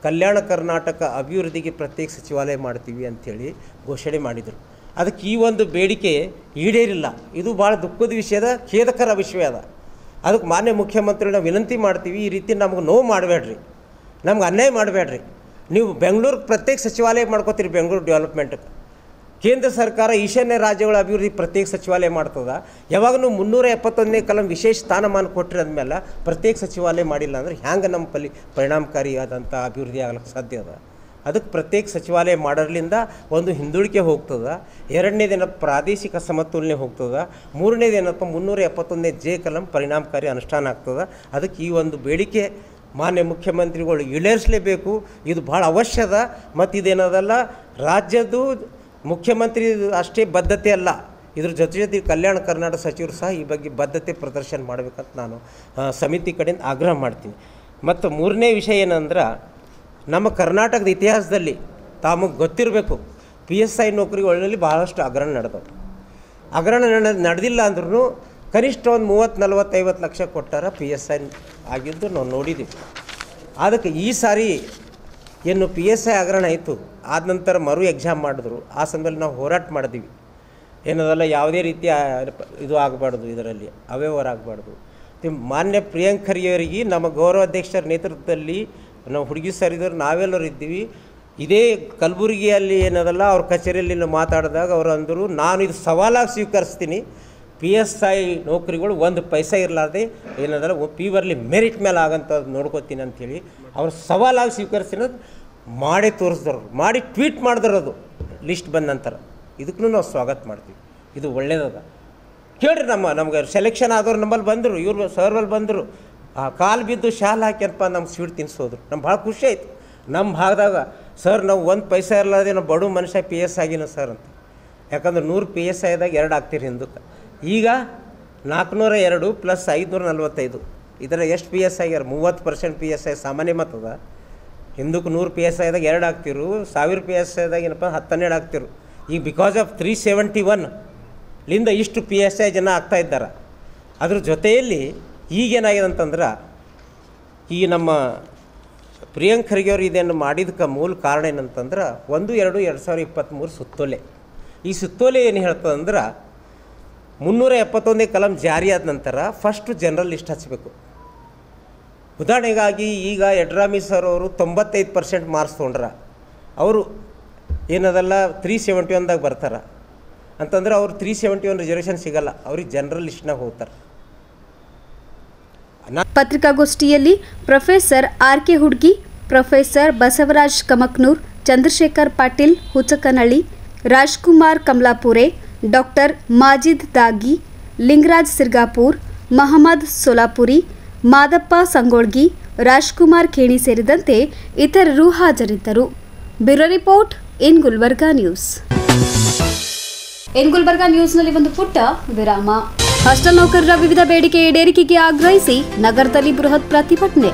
ಕಲ್ಯಾಣ ಕರ್ನಾಟಕ ಅಭಿವೃದ್ಧಿಗೆ ಪ್ರತ್ಯೇಕ ಸಚಿವಾಲಯ ಮಾಡ್ತೀವಿ ಅಂಥೇಳಿ ಘೋಷಣೆ ಮಾಡಿದರು. ಅದಕ್ಕೆ ಈ ಒಂದು ಬೇಡಿಕೆ ಈಡೇರಿಲ್ಲ. ಇದು ಭಾಳ ದುಃಖದ ವಿಷಯದ, ಖೇದಕರ ವಿಷಯ ಅದ. ಅದಕ್ಕೆ ಮಾನ್ಯ ಮುಖ್ಯಮಂತ್ರಿಗಳನ್ನ ವಿನಂತಿ ಮಾಡ್ತೀವಿ, ಈ ರೀತಿ ನಮಗೆ ನೋವು ಮಾಡಬೇಡ್ರಿ, ನಮ್ಗೆ ಅನ್ಯಾಯ ಮಾಡಬೇಡ್ರಿ. ನೀವು ಬೆಂಗಳೂರಿಗೆ ಪ್ರತ್ಯೇಕ ಸಚಿವಾಲಯ ಮಾಡ್ಕೋತೀರಿ, ಬೆಂಗಳೂರು ಡೆವಲಪ್ಮೆಂಟ್ಗೆ. ಕೇಂದ್ರ ಸರ್ಕಾರ ಈಶಾನ್ಯ ರಾಜ್ಯಗಳ ಅಭಿವೃದ್ಧಿ ಪ್ರತ್ಯೇಕ ಸಚಿವಾಲಯ ಮಾಡ್ತದ. ಯಾವಾಗಲೂ 371ನೇ ಕಲಂ ವಿಶೇಷ ಸ್ಥಾನಮಾನ ಕೊಟ್ಟರೆ ಅಂದಮೇಲೆ ಪ್ರತ್ಯೇಕ ಸಚಿವಾಲಯ ಮಾಡಿಲ್ಲ ಅಂದರೆ ಹ್ಯಾಂಗೆ ನಮ್ಮ ಪರಿಣಾಮಕಾರಿಯಾದಂಥ ಅಭಿವೃದ್ಧಿ ಆಗ್ಲಿಕ್ಕೆ ಸಾಧ್ಯ ಅದ? ಅದಕ್ಕೆ ಪ್ರತ್ಯೇಕ ಸಚಿವಾಲಯ ಮಾಡೋದ್ರಿಂದ ಒಂದು ಹಿಂದುಳಿಕೆ ಹೋಗ್ತದೆ, ಎರಡನೇದೇನಪ್ಪ ಪ್ರಾದೇಶಿಕ ಸಮತೋಲನೆ ಹೋಗ್ತದೆ, ಮೂರನೇದೇನಪ್ಪ 371ನೇ ಜೆ ಕಲಂ ಪರಿಣಾಮಕಾರಿ ಅನುಷ್ಠಾನ ಆಗ್ತದೆ. ಅದಕ್ಕೆ ಈ ಒಂದು ಬೇಡಿಕೆ ಮಾನ್ಯ ಮುಖ್ಯಮಂತ್ರಿಗಳು ಈಡೇರಿಸಲೇಬೇಕು. ಇದು ಭಾಳ ಅವಶ್ಯದ. ಮತ್ತು ಇದೇನದಲ್ಲ ರಾಜ್ಯದ್ದು ಮುಖ್ಯಮಂತ್ರಿ ಅಷ್ಟೇ ಬದ್ಧತೆ ಅಲ್ಲ, ಇದ್ರ ಜೊತೆ ಕಲ್ಯಾಣ ಕರ್ನಾಟಕ ಸಚಿವರು ಸಹ ಈ ಬಗ್ಗೆ ಬದ್ಧತೆ ಪ್ರದರ್ಶನ ಮಾಡಬೇಕಂತ ನಾನು ಸಮಿತಿ ಕಡೆಯಿಂದ ಆಗ್ರಹ ಮಾಡ್ತೀನಿ. ಮತ್ತು ಮೂರನೇ ವಿಷಯ ಏನಂದ್ರೆ, ನಮ್ಮ ಕರ್ನಾಟಕದ ಇತಿಹಾಸದಲ್ಲಿ ತಮಗೆ ಗೊತ್ತಿರಬೇಕು, PSI ನೌಕರಿಗಳಲ್ಲಿ ಭಾಳಷ್ಟು ಹಗರಣ ನಡೆದವು. ಹಗರಣ ನಡೆದಿಲ್ಲ ಅಂದ್ರೂ ಕನಿಷ್ಠ ಒಂದು 30-40-50 ಲಕ್ಷ ಕೊಟ್ಟಾರ PSI ಆಗಿದ್ದು ನಾವು ನೋಡಿದ್ದೀವಿ. ಅದಕ್ಕೆ ಈ ಸಾರಿ ಏನು PSI ಹಗರಣ ಆಯಿತು, ಆದ ನಂತರ ಮರು ಎಕ್ಸಾಮ್ ಮಾಡಿದ್ರು. ಆ ಸಮಯದಲ್ಲಿ ನಾವು ಹೋರಾಟ ಮಾಡಿದ್ವಿ, ಏನದಲ್ಲ ಯಾವುದೇ ರೀತಿಯ ಇದು ಆಗಬಾರ್ದು, ಇದರಲ್ಲಿ ಅವ್ಯವಹಾರ ಆಗಬಾರ್ದು. ಮಾನ್ಯ ಪ್ರಿಯಾಂಕ್ ಖರ್ಗೆ ಅವರಿಗೆ ನಮ್ಮ ಗೌರವಾಧ್ಯಕ್ಷರ ನೇತೃತ್ವದಲ್ಲಿ ನಾವು ಹುಡುಗಿ ಸರಿದವರು ನಾವೆಲ್ಲರೂ ಇದ್ದೀವಿ. ಇದೇ ಕಲಬುರಗಿಯಲ್ಲಿ ಏನದಲ್ಲ ಅವ್ರ ಕಚೇರಿಯಲ್ಲಿ ಮಾತಾಡಿದಾಗ ಅವರು ಅಂದರು, ನಾನು ಇದು ಸವಾಲಾಗಿ ಸ್ವೀಕರಿಸ್ತೀನಿ, PSI ನೌಕರಿಗಳು 1 ಪೈಸಾ ಇರಲಾರ್ದೆ ಏನದಲ್ಲ ಪೀವರ್ಲಿ ಮೆರಿಟ್ ಮೇಲೆ ಆಗಂತ ನೋಡ್ಕೋತೀನಿ ಅಂಥೇಳಿ ಅವ್ರು ಸವಾಲಾಗಿ ಸ್ವೀಕರಿಸ್ತೀನಿ ಮಾಡೇ ತೋರಿಸಿದ್ರು, ಮಾಡಿ ಟ್ವೀಟ್ ಮಾಡಿದ್ರದು ಲಿಸ್ಟ್ ಬಂದ ನಂತರ. ಇದಕ್ಕೂ ನಾವು ಸ್ವಾಗತ ಮಾಡ್ತೀವಿ, ಇದು ಒಳ್ಳೇದದ. ಕೇಳ್ರಿ, ನಮ್ಗೆ ಸೆಲೆಕ್ಷನ್ ಆದವ್ರು ನಮ್ಮಲ್ಲಿ ಬಂದರು, ಇವ್ರು ಸರ್ವಲ್ಲಿ ಬಂದರು, ಕಾಲು ಬಿದ್ದು ಶಾಲ್ ಹಾಕ್ಯಪ್ಪ ನಮ್ಗೆ ಸ್ವೀಟ್ ತಿನ್ನಿಸೋದ್ರು. ನಮ್ಗೆ ಭಾಳ ಖುಷಿ ಆಯಿತು. ನಮ್ಮ ಭಾಗದಾಗ ಸರ್ ನಾವು 1 ಪೈಸಾ ಇರಲಾರ್ದೆ ನಾವು ಬಡ ಮನುಷ್ಯ PS ಆಗಿನ ಸರ್ ಅಂತ. ಯಾಕಂದ್ರೆ 100 PSIದಾಗ 2 ಆಗ್ತೀರಿ ಹಿಂದಕ್ಕೆ. ಈಗ 402 + 545 ಇದರ ಎಷ್ಟು PSI ಆಗ್ಯಾರ? 30% PSI ಸಾಮಾನ್ಯ ಮತದ. ಹಿಂದಕ್ಕೆ 100 PSIದಾಗ 2 ಆಗ್ತಿರು, 1000 PSIದಾಗ ಏನಪ್ಪ 10-12 ಆಗ್ತಿರು. ಈಗ ಬಿಕಾಸ್ ಆಫ್ 371 ಲಿಂದ ಇಷ್ಟು PSI ಜನ ಆಗ್ತಾ ಇದ್ದಾರೆ. ಅದ್ರ ಜೊತೆಯಲ್ಲಿ ಈಗೇನಾಗಿದೆ ಅಂತಂದ್ರೆ, ಈ ನಮ್ಮ ಪ್ರಿಯಾಂಕ್ ಖರ್ಗೆ ಅವರು ಇದನ್ನು ಮಾಡಿದಕ್ಕೆ ಮೂಲ ಕಾರಣ ಏನಂತಂದ್ರೆ 1/2/2023 ಸುತ್ತೋಲೆ. ಈ ಸುತ್ತೋಲೆ ಏನು ಹೇಳ್ತದಂದ್ರೆ, 371ನೇ ಕಲಂ ಜಾರಿ ಆದ ನಂತರ ಫಸ್ಟು ಜನರಲ್ ಲಿಸ್ಟ್ ಹಚ್ಚಬೇಕು. ಉದಾಹರಣೆಗಾಗಿ ಈಗ ಯಡ್ರಾಮಿ ಸರ್ ಅವರು 95% ಮಾರ್ಕ್ಸ್ ತೊಗೊಂಡ್ರ, ಅವರು ಏನದಲ್ಲ 371ದಾಗ ಬರ್ತಾರೆ ಅಂತಂದ್ರೆ ಅವ್ರು 371 ರಿಸರ್ವೇಷನ್ ಸಿಗಲ್ಲ, ಅವ್ರಿಗೆ ಜನರಲ್ ಲಿಸ್ಟ್ನಾಗ ಹೋಗ್ತಾರೆ. ಪತ್ರಿಕಾಗೋಷ್ಠಿಯಲ್ಲಿ professor RK Hudgi, professor Basavaraj Kamaknoor, Chandrashekhar Patil Huchakanahalli, Rajkumar Kamalapure, doctor Majid Dagi, Lingaraj Sirgapur, Mohammed Solapuri, Madappa Sangolgi, Rajkumar Kheni ಸೇರಿದಂತೆ ಇತರರು ಹಾಜರಿದ್ದರು. Bureau report in Gulbarga news. In Gulbarga ನ್ಯೂಸ್ನಲ್ಲಿ ಒಂದು ಪುಟ್ಟ ವಿರಾಮ. ಹಾಸ್ಟೆಲ್ ನೌಕರರ ವಿವಿಧ ಬೇಡಿಕೆ ಈಡೇರಿಕೆಗೆ ಆಗ್ರಹಿಸಿ ನಗರದಲ್ಲಿ ಬೃಹತ್ ಪ್ರತಿಭಟನೆ.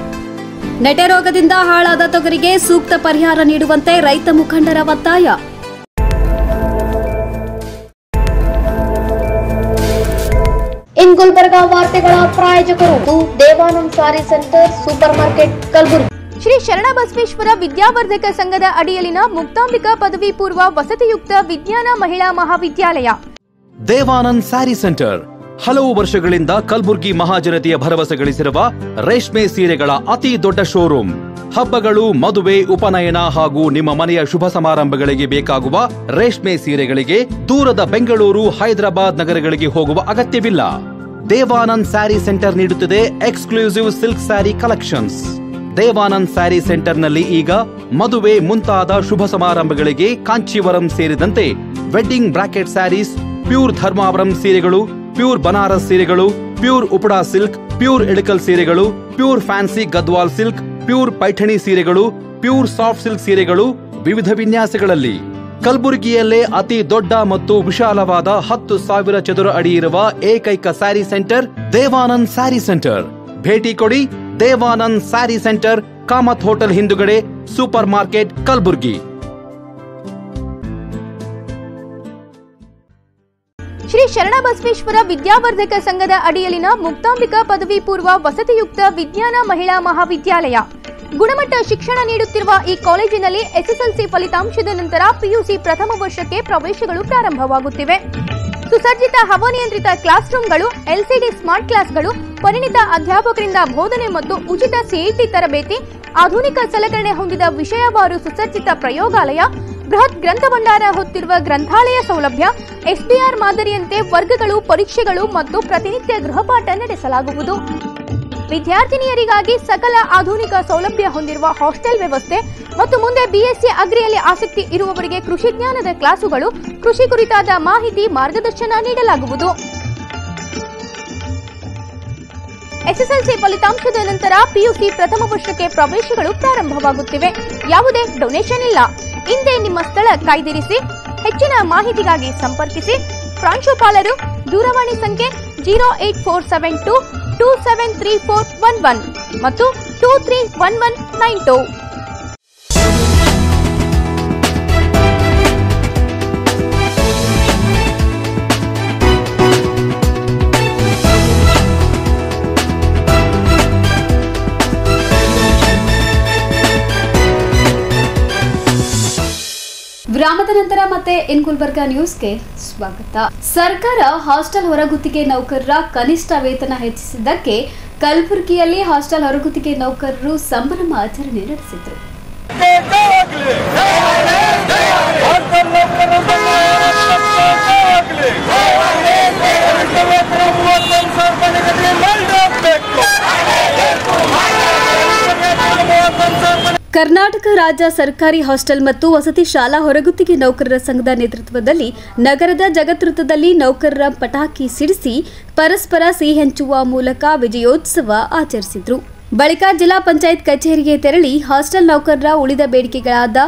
ನೆಟೆ ರೋಗದಿಂದ ಹಾಳಾದ ತೊಗರಿಗೆ ಸೂಕ್ತ ಪರಿಹಾರ ನೀಡುವಂತೆ ರೈತ ಮುಖಂಡರ ಒತ್ತಾಯ. ಇನ್ ಗುಲ್ಬರ್ಗಾ ವಾರ್ತೆಗಳ ಪ್ರಾಯೋಜಕರು Devanand sari centre supermarket Kalaburagi. Shri Sharanabasaveshwara Vidyavardhaka ಸಂಘದ ಅಡಿಯಲ್ಲಿನ ಮುಕ್ತಾಂಬಿಕಾ ಪದವಿ ಪೂರ್ವ ವಸತಿಯುಕ್ತ ವಿಜ್ಞಾನ ಮಹಿಳಾ ಮಹಾವಿದ್ಯಾಲಯ. ದೇವಾನಂದ್ ಸ್ಯಾರಿ ಸೆಂಟರ್ ಹಲವು ವರ್ಷಗಳಿಂದ ಕಲಬುರ್ಗಿ ಮಹಾಜನತೆಯ ಭರವಸೆ ಗಳಿಸಿರುವ ರೇಷ್ಮೆ ಸೀರೆಗಳ ಅತಿ ದೊಡ್ಡ ಶೋರೂಮ್. ಹಬ್ಬಗಳು, ಮದುವೆ, ಉಪನಯನ ಹಾಗೂ ನಿಮ್ಮ ಮನೆಯ ಶುಭ ಸಮಾರಂಭಗಳಿಗೆ ಬೇಕಾಗುವ ರೇಷ್ಮೆ ಸೀರೆಗಳಿಗೆ ದೂರದ ಬೆಂಗಳೂರು, ಹೈದರಾಬಾದ್ ನಗರಗಳಿಗೆ ಹೋಗುವ ಅಗತ್ಯವಿಲ್ಲ. ದೇವಾನಂದ್ ಸ್ಯಾರಿ ಸೆಂಟರ್ ನೀಡುತ್ತಿದೆ exclusive silk sari collections. Devanand sari ಸೆಂಟರ್ನಲ್ಲಿ ಈಗ ಮದುವೆ ಮುಂತಾದ ಶುಭ ಸಮಾರಂಭಗಳಿಗೆ ಕಾಂಚೀವರಂ ಸೇರಿದಂತೆ wedding brocade saris, pure Dharmavaram ಸೀರೆಗಳು, ಪ್ಯೂರ್ ಬನಾರಸ್ ಸೀರೆಗಳು, pure Uppada silk, pure Ilkal ಸೀರೆಗಳು, pure fancy Gadwal silk, pure Paithani ಸೀರೆಗಳು, ಪ್ಯೂರ್ ಸಾಫ್ಟ್ ಸಿಲ್ಕ್ ಸೀರೆಗಳು ವಿವಿಧ ವಿನ್ಯಾಸಗಳಲ್ಲಿ. ಕಲಬುರಗಿಯಲ್ಲೇ ಅತಿ ದೊಡ್ಡ ಮತ್ತು ವಿಶಾಲವಾದ 10,000 ಚದುರ ಅಡಿ ಇರುವ ಏಕೈಕ ಸ್ಯಾರಿ ಸೆಂಟರ್ ದೇವಾನಂದ್ ಸ್ಯಾರಿ ಸೆಂಟರ್. ಭೇಟಿ ಕೊಡಿ. ದೇವಾನಂದ್ ಸ್ಯಾರಿ ಸೆಂಟರ್, ಕಾಮತ್ ಹೋಟೆಲ್ ಹಿಂದುಗಡೆ, ಸೂಪರ್ ಮಾರ್ಕೆಟ್, ಕಲಬುರಗಿ. ಶ್ರೀ ಶರಣಬಸವೇಶ್ವರ ವಿದ್ಯಾವರ್ಧಕ ಸಂಘದ ಅಡಿಯಲ್ಲಿನ ಮುಕ್ತಾಂಬಿಕಾ ಪದವಿ ಪೂರ್ವ ವಸತಿಯುಕ್ತ ವಿಜ್ಞಾನ ಮಹಿಳಾ ಮಹಾವಿದ್ಯಾಲಯ ಗುಣಮಟ್ಟ ಶಿಕ್ಷಣ ನೀಡುತ್ತಿರುವ ಈ ಕಾಲೇಜಿನಲ್ಲಿ ಎಸ್ಎಸ್ಎಲ್ಸಿ ಫಲಿತಾಂಶದ ನಂತರ ಪಿಯುಸಿ ಪ್ರಥಮ ವರ್ಷಕ್ಕೆ ಪ್ರವೇಶಗಳು ಪ್ರಾರಂಭವಾಗುತ್ತಿವೆ. ಸುಸಜ್ಜಿತ ಹವಾನಿಯಂತ್ರಿತ ಕ್ಲಾಸ್ ರೂಮ್ಗಳು, ಎಲ್ಸಿಡಿ ಸ್ಮಾರ್ಟ್ ಕ್ಲಾಸ್ಗಳು, ಪರಿಣಿತ ಅಧ್ಯಾಪಕರಿಂದ ಬೋಧನೆ ಮತ್ತು ಉಚಿತ ಸಿಇಟಿ ತರಬೇತಿ, ಆಧುನಿಕ ಸಲಕರಣೆ ಹೊಂದಿದ ವಿಷಯವಾರು ಸುಸಜ್ಜಿತ ಪ್ರಯೋಗಾಲಯ, ಬೃಹತ್ ಗ್ರಂಥ ಭಂಡಾರ ಹೊತ್ತಿರುವ ಗ್ರಂಥಾಲಯ ಸೌಲಭ್ಯ, ಎಸ್ಡಿಆರ್ ಮಾದರಿಯಂತೆ ವರ್ಗಗಳು, ಪರೀಕ್ಷೆಗಳು ಮತ್ತು ಪ್ರತಿನಿತ್ಯ ಗೃಹಪಾಠ ನಡೆಸಲಾಗುವುದು. ವಿದ್ಯಾರ್ಥಿನಿಯರಿಗಾಗಿ ಸಕಲ ಆಧುನಿಕ ಸೌಲಭ್ಯ ಹೊಂದಿರುವ ಹಾಸ್ಟೆಲ್ ವ್ಯವಸ್ಥೆ ಮತ್ತು ಮುಂದೆ ಬಿಎಸ್ಸಿ ಅಗ್ರಿಯಲ್ಲಿ ಆಸಕ್ತಿ ಇರುವವರಿಗೆ ಕೃಷಿ ಜ್ಞಾನದ ಕ್ಲಾಸುಗಳು, ಕೃಷಿ ಕುರಿತಾದ ಮಾಹಿತಿ, ಮಾರ್ಗದರ್ಶನ ನೀಡಲಾಗುವುದು. ಎಸ್ಎಸ್ಎಲ್ಸಿ ಫಲಿತಾಂಶದ ನಂತರ ಪಿಯುಸಿ ಪ್ರಥಮ ವರ್ಷಕ್ಕೆ ಪ್ರವೇಶಗಳು ಪ್ರಾರಂಭವಾಗುತ್ತಿವೆ. ಯಾವುದೇ ಡೊನೇಷನ್ ಇಲ್ಲ. ಹಿಂದೆ ನಿಮ್ಮ ಸ್ಥಳ ಕಾಯ್ದಿರಿಸಿ. ಹೆಚ್ಚಿನ ಮಾಹಿತಿಗಾಗಿ ಸಂಪರ್ಕಿಸಿ. ಪ್ರಾಂಶುಪಾಲರು ದೂರವಾಣಿ ಸಂಖ್ಯೆ 08472273411 ಮತ್ತು 231192. ವಿರಾಮದ ನಂತರ ಮತ್ತೆ ಇನ್ ಗುಲ್ಬರ್ಗಾ ನ್ಯೂಸ್ಗೆ ಸ್ವಾಗತ. ಸರ್ಕಾರ ಹಾಸ್ಟೆಲ್ ಹೊರಗುತ್ತಿಗೆ ನೌಕರರ ಕನಿಷ್ಠ ವೇತನ ಹೆಚ್ಚಿಸಿದ್ದಕ್ಕೆ ಕಲಬುರಗಿಯಲ್ಲಿ ಹಾಸ್ಟೆಲ್ ಹೊರಗುತ್ತಿಗೆ ನೌಕರರು ಸಂಭ್ರಮ ಆಚರಣೆ ನಡೆಸಿದರು. ಕರ್ನಾಟಕ ರಾಜ್ಯ ಸರ್ಕಾರಿ ಹಾಸ್ಟೆಲ್ ಮತ್ತು ವಸತಿ ಶಾಲಾ ಹೊರಗುತ್ತಿಗೆ ನೌಕರರ ಸಂಘದ ನೇತೃತ್ವದಲ್ಲಿ ನಗರದ ಜಗತ್ವೃತ್ತದಲ್ಲಿ ನೌಕರರ ಪಟಾಕಿ ಸಿಡಿಸಿ ಪರಸ್ಪರ ಸಿಹಿ ಹಂಚುವ ಮೂಲಕ ವಿಜಯೋತ್ಸವ ಆಚರಿಸಿದರು. ಬಳಿಕ ಜಿಲ್ಲಾ ಪಂಚಾಯತ್ ಕಚೇರಿಗೆ ತೆರಳಿ ಹಾಸ್ಟೆಲ್ ನೌಕರರ ಉಳಿದ ಬೇಡಿಕೆಗಳಾದ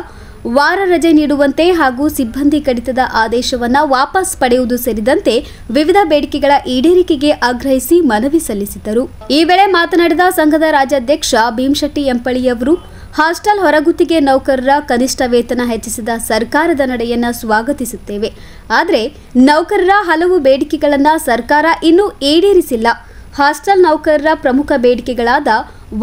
ವಾರ ರಜೆ ನೀಡುವಂತೆ ಹಾಗೂ ಸಿಬ್ಬಂದಿ ಕಡಿತದ ಆದೇಶವನ್ನು ವಾಪಸ್ ಪಡೆಯುವುದು ಸೇರಿದಂತೆ ವಿವಿಧ ಬೇಡಿಕೆಗಳ ಈಡೇರಿಕೆಗೆ ಆಗ್ರಹಿಸಿ ಮನವಿ ಸಲ್ಲಿಸಿದರು. ಈ ವೇಳೆ ಮಾತನಾಡಿದ ಸಂಘದ ರಾಜ್ಯಾಧ್ಯಕ್ಷ ಭೀಮಶೆಟ್ಟಿ ಎಂಪಳಿಯವರು ಹಾಸ್ಟೆಲ್ ಹೊರಗುತ್ತಿಗೆ ನೌಕರರ ಕನಿಷ್ಠ ವೇತನ ಹೆಚ್ಚಿಸಿದ ಸರ್ಕಾರದ ನಡೆಯನ್ನು ಸ್ವಾಗತಿಸುತ್ತೇವೆ. ಆದರೆ ನೌಕರರ ಹಲವು ಬೇಡಿಕೆಗಳನ್ನು ಸರ್ಕಾರ ಇನ್ನೂ ಈಡೇರಿಸಿಲ್ಲ. ಹಾಸ್ಟೆಲ್ ನೌಕರರ ಪ್ರಮುಖ ಬೇಡಿಕೆಗಳಾದ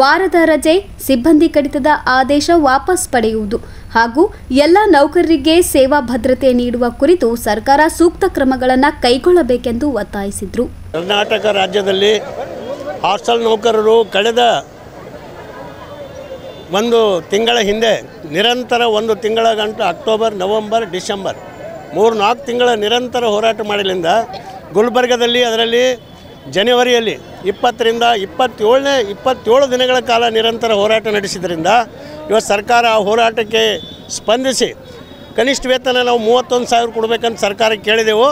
ವಾರದ ರಜೆ, ಸಿಬ್ಬಂದಿ ಕಡಿತದ ಆದೇಶ ವಾಪಸ್ ಪಡೆಯುವುದು ಹಾಗೂ ಎಲ್ಲ ನೌಕರರಿಗೆ ಸೇವಾ ಭದ್ರತೆ ನೀಡುವ ಕುರಿತು ಸರ್ಕಾರ ಸೂಕ್ತ ಕ್ರಮಗಳನ್ನು ಕೈಗೊಳ್ಳಬೇಕೆಂದು ಒತ್ತಾಯಿಸಿದರು. ಕರ್ನಾಟಕ ರಾಜ್ಯದಲ್ಲಿ ಹಾಸ್ಟೆಲ್ ನೌಕರರು ಕಳೆದ ಒಂದು ತಿಂಗಳ ಹಿಂದೆ ನಿರಂತರ ಒಂದು ತಿಂಗಳ ಗಂಟ ಅಕ್ಟೋಬರ್, ನವೆಂಬರ್, ಡಿಸೆಂಬರ್ 3-4 ತಿಂಗಳ ನಿರಂತರ ಹೋರಾಟ ಮಾಡಲಿಂದ ಗುಲ್ಬರ್ಗದಲ್ಲಿ ಅದರಲ್ಲಿ ಜನವರಿಯಲ್ಲಿ 20 ರಿಂದ 27 ದಿನಗಳ ಕಾಲ ನಿರಂತರ ಹೋರಾಟ ನಡೆಸಿದ್ರಿಂದ ಇವತ್ತು ಸರ್ಕಾರ ಆ ಹೋರಾಟಕ್ಕೆ ಸ್ಪಂದಿಸಿ ಕನಿಷ್ಠ ವೇತನ ನಾವು 31,000 ಕೊಡಬೇಕಂತ ಸರ್ಕಾರಕ್ಕೆ ಕೇಳಿದೆವು.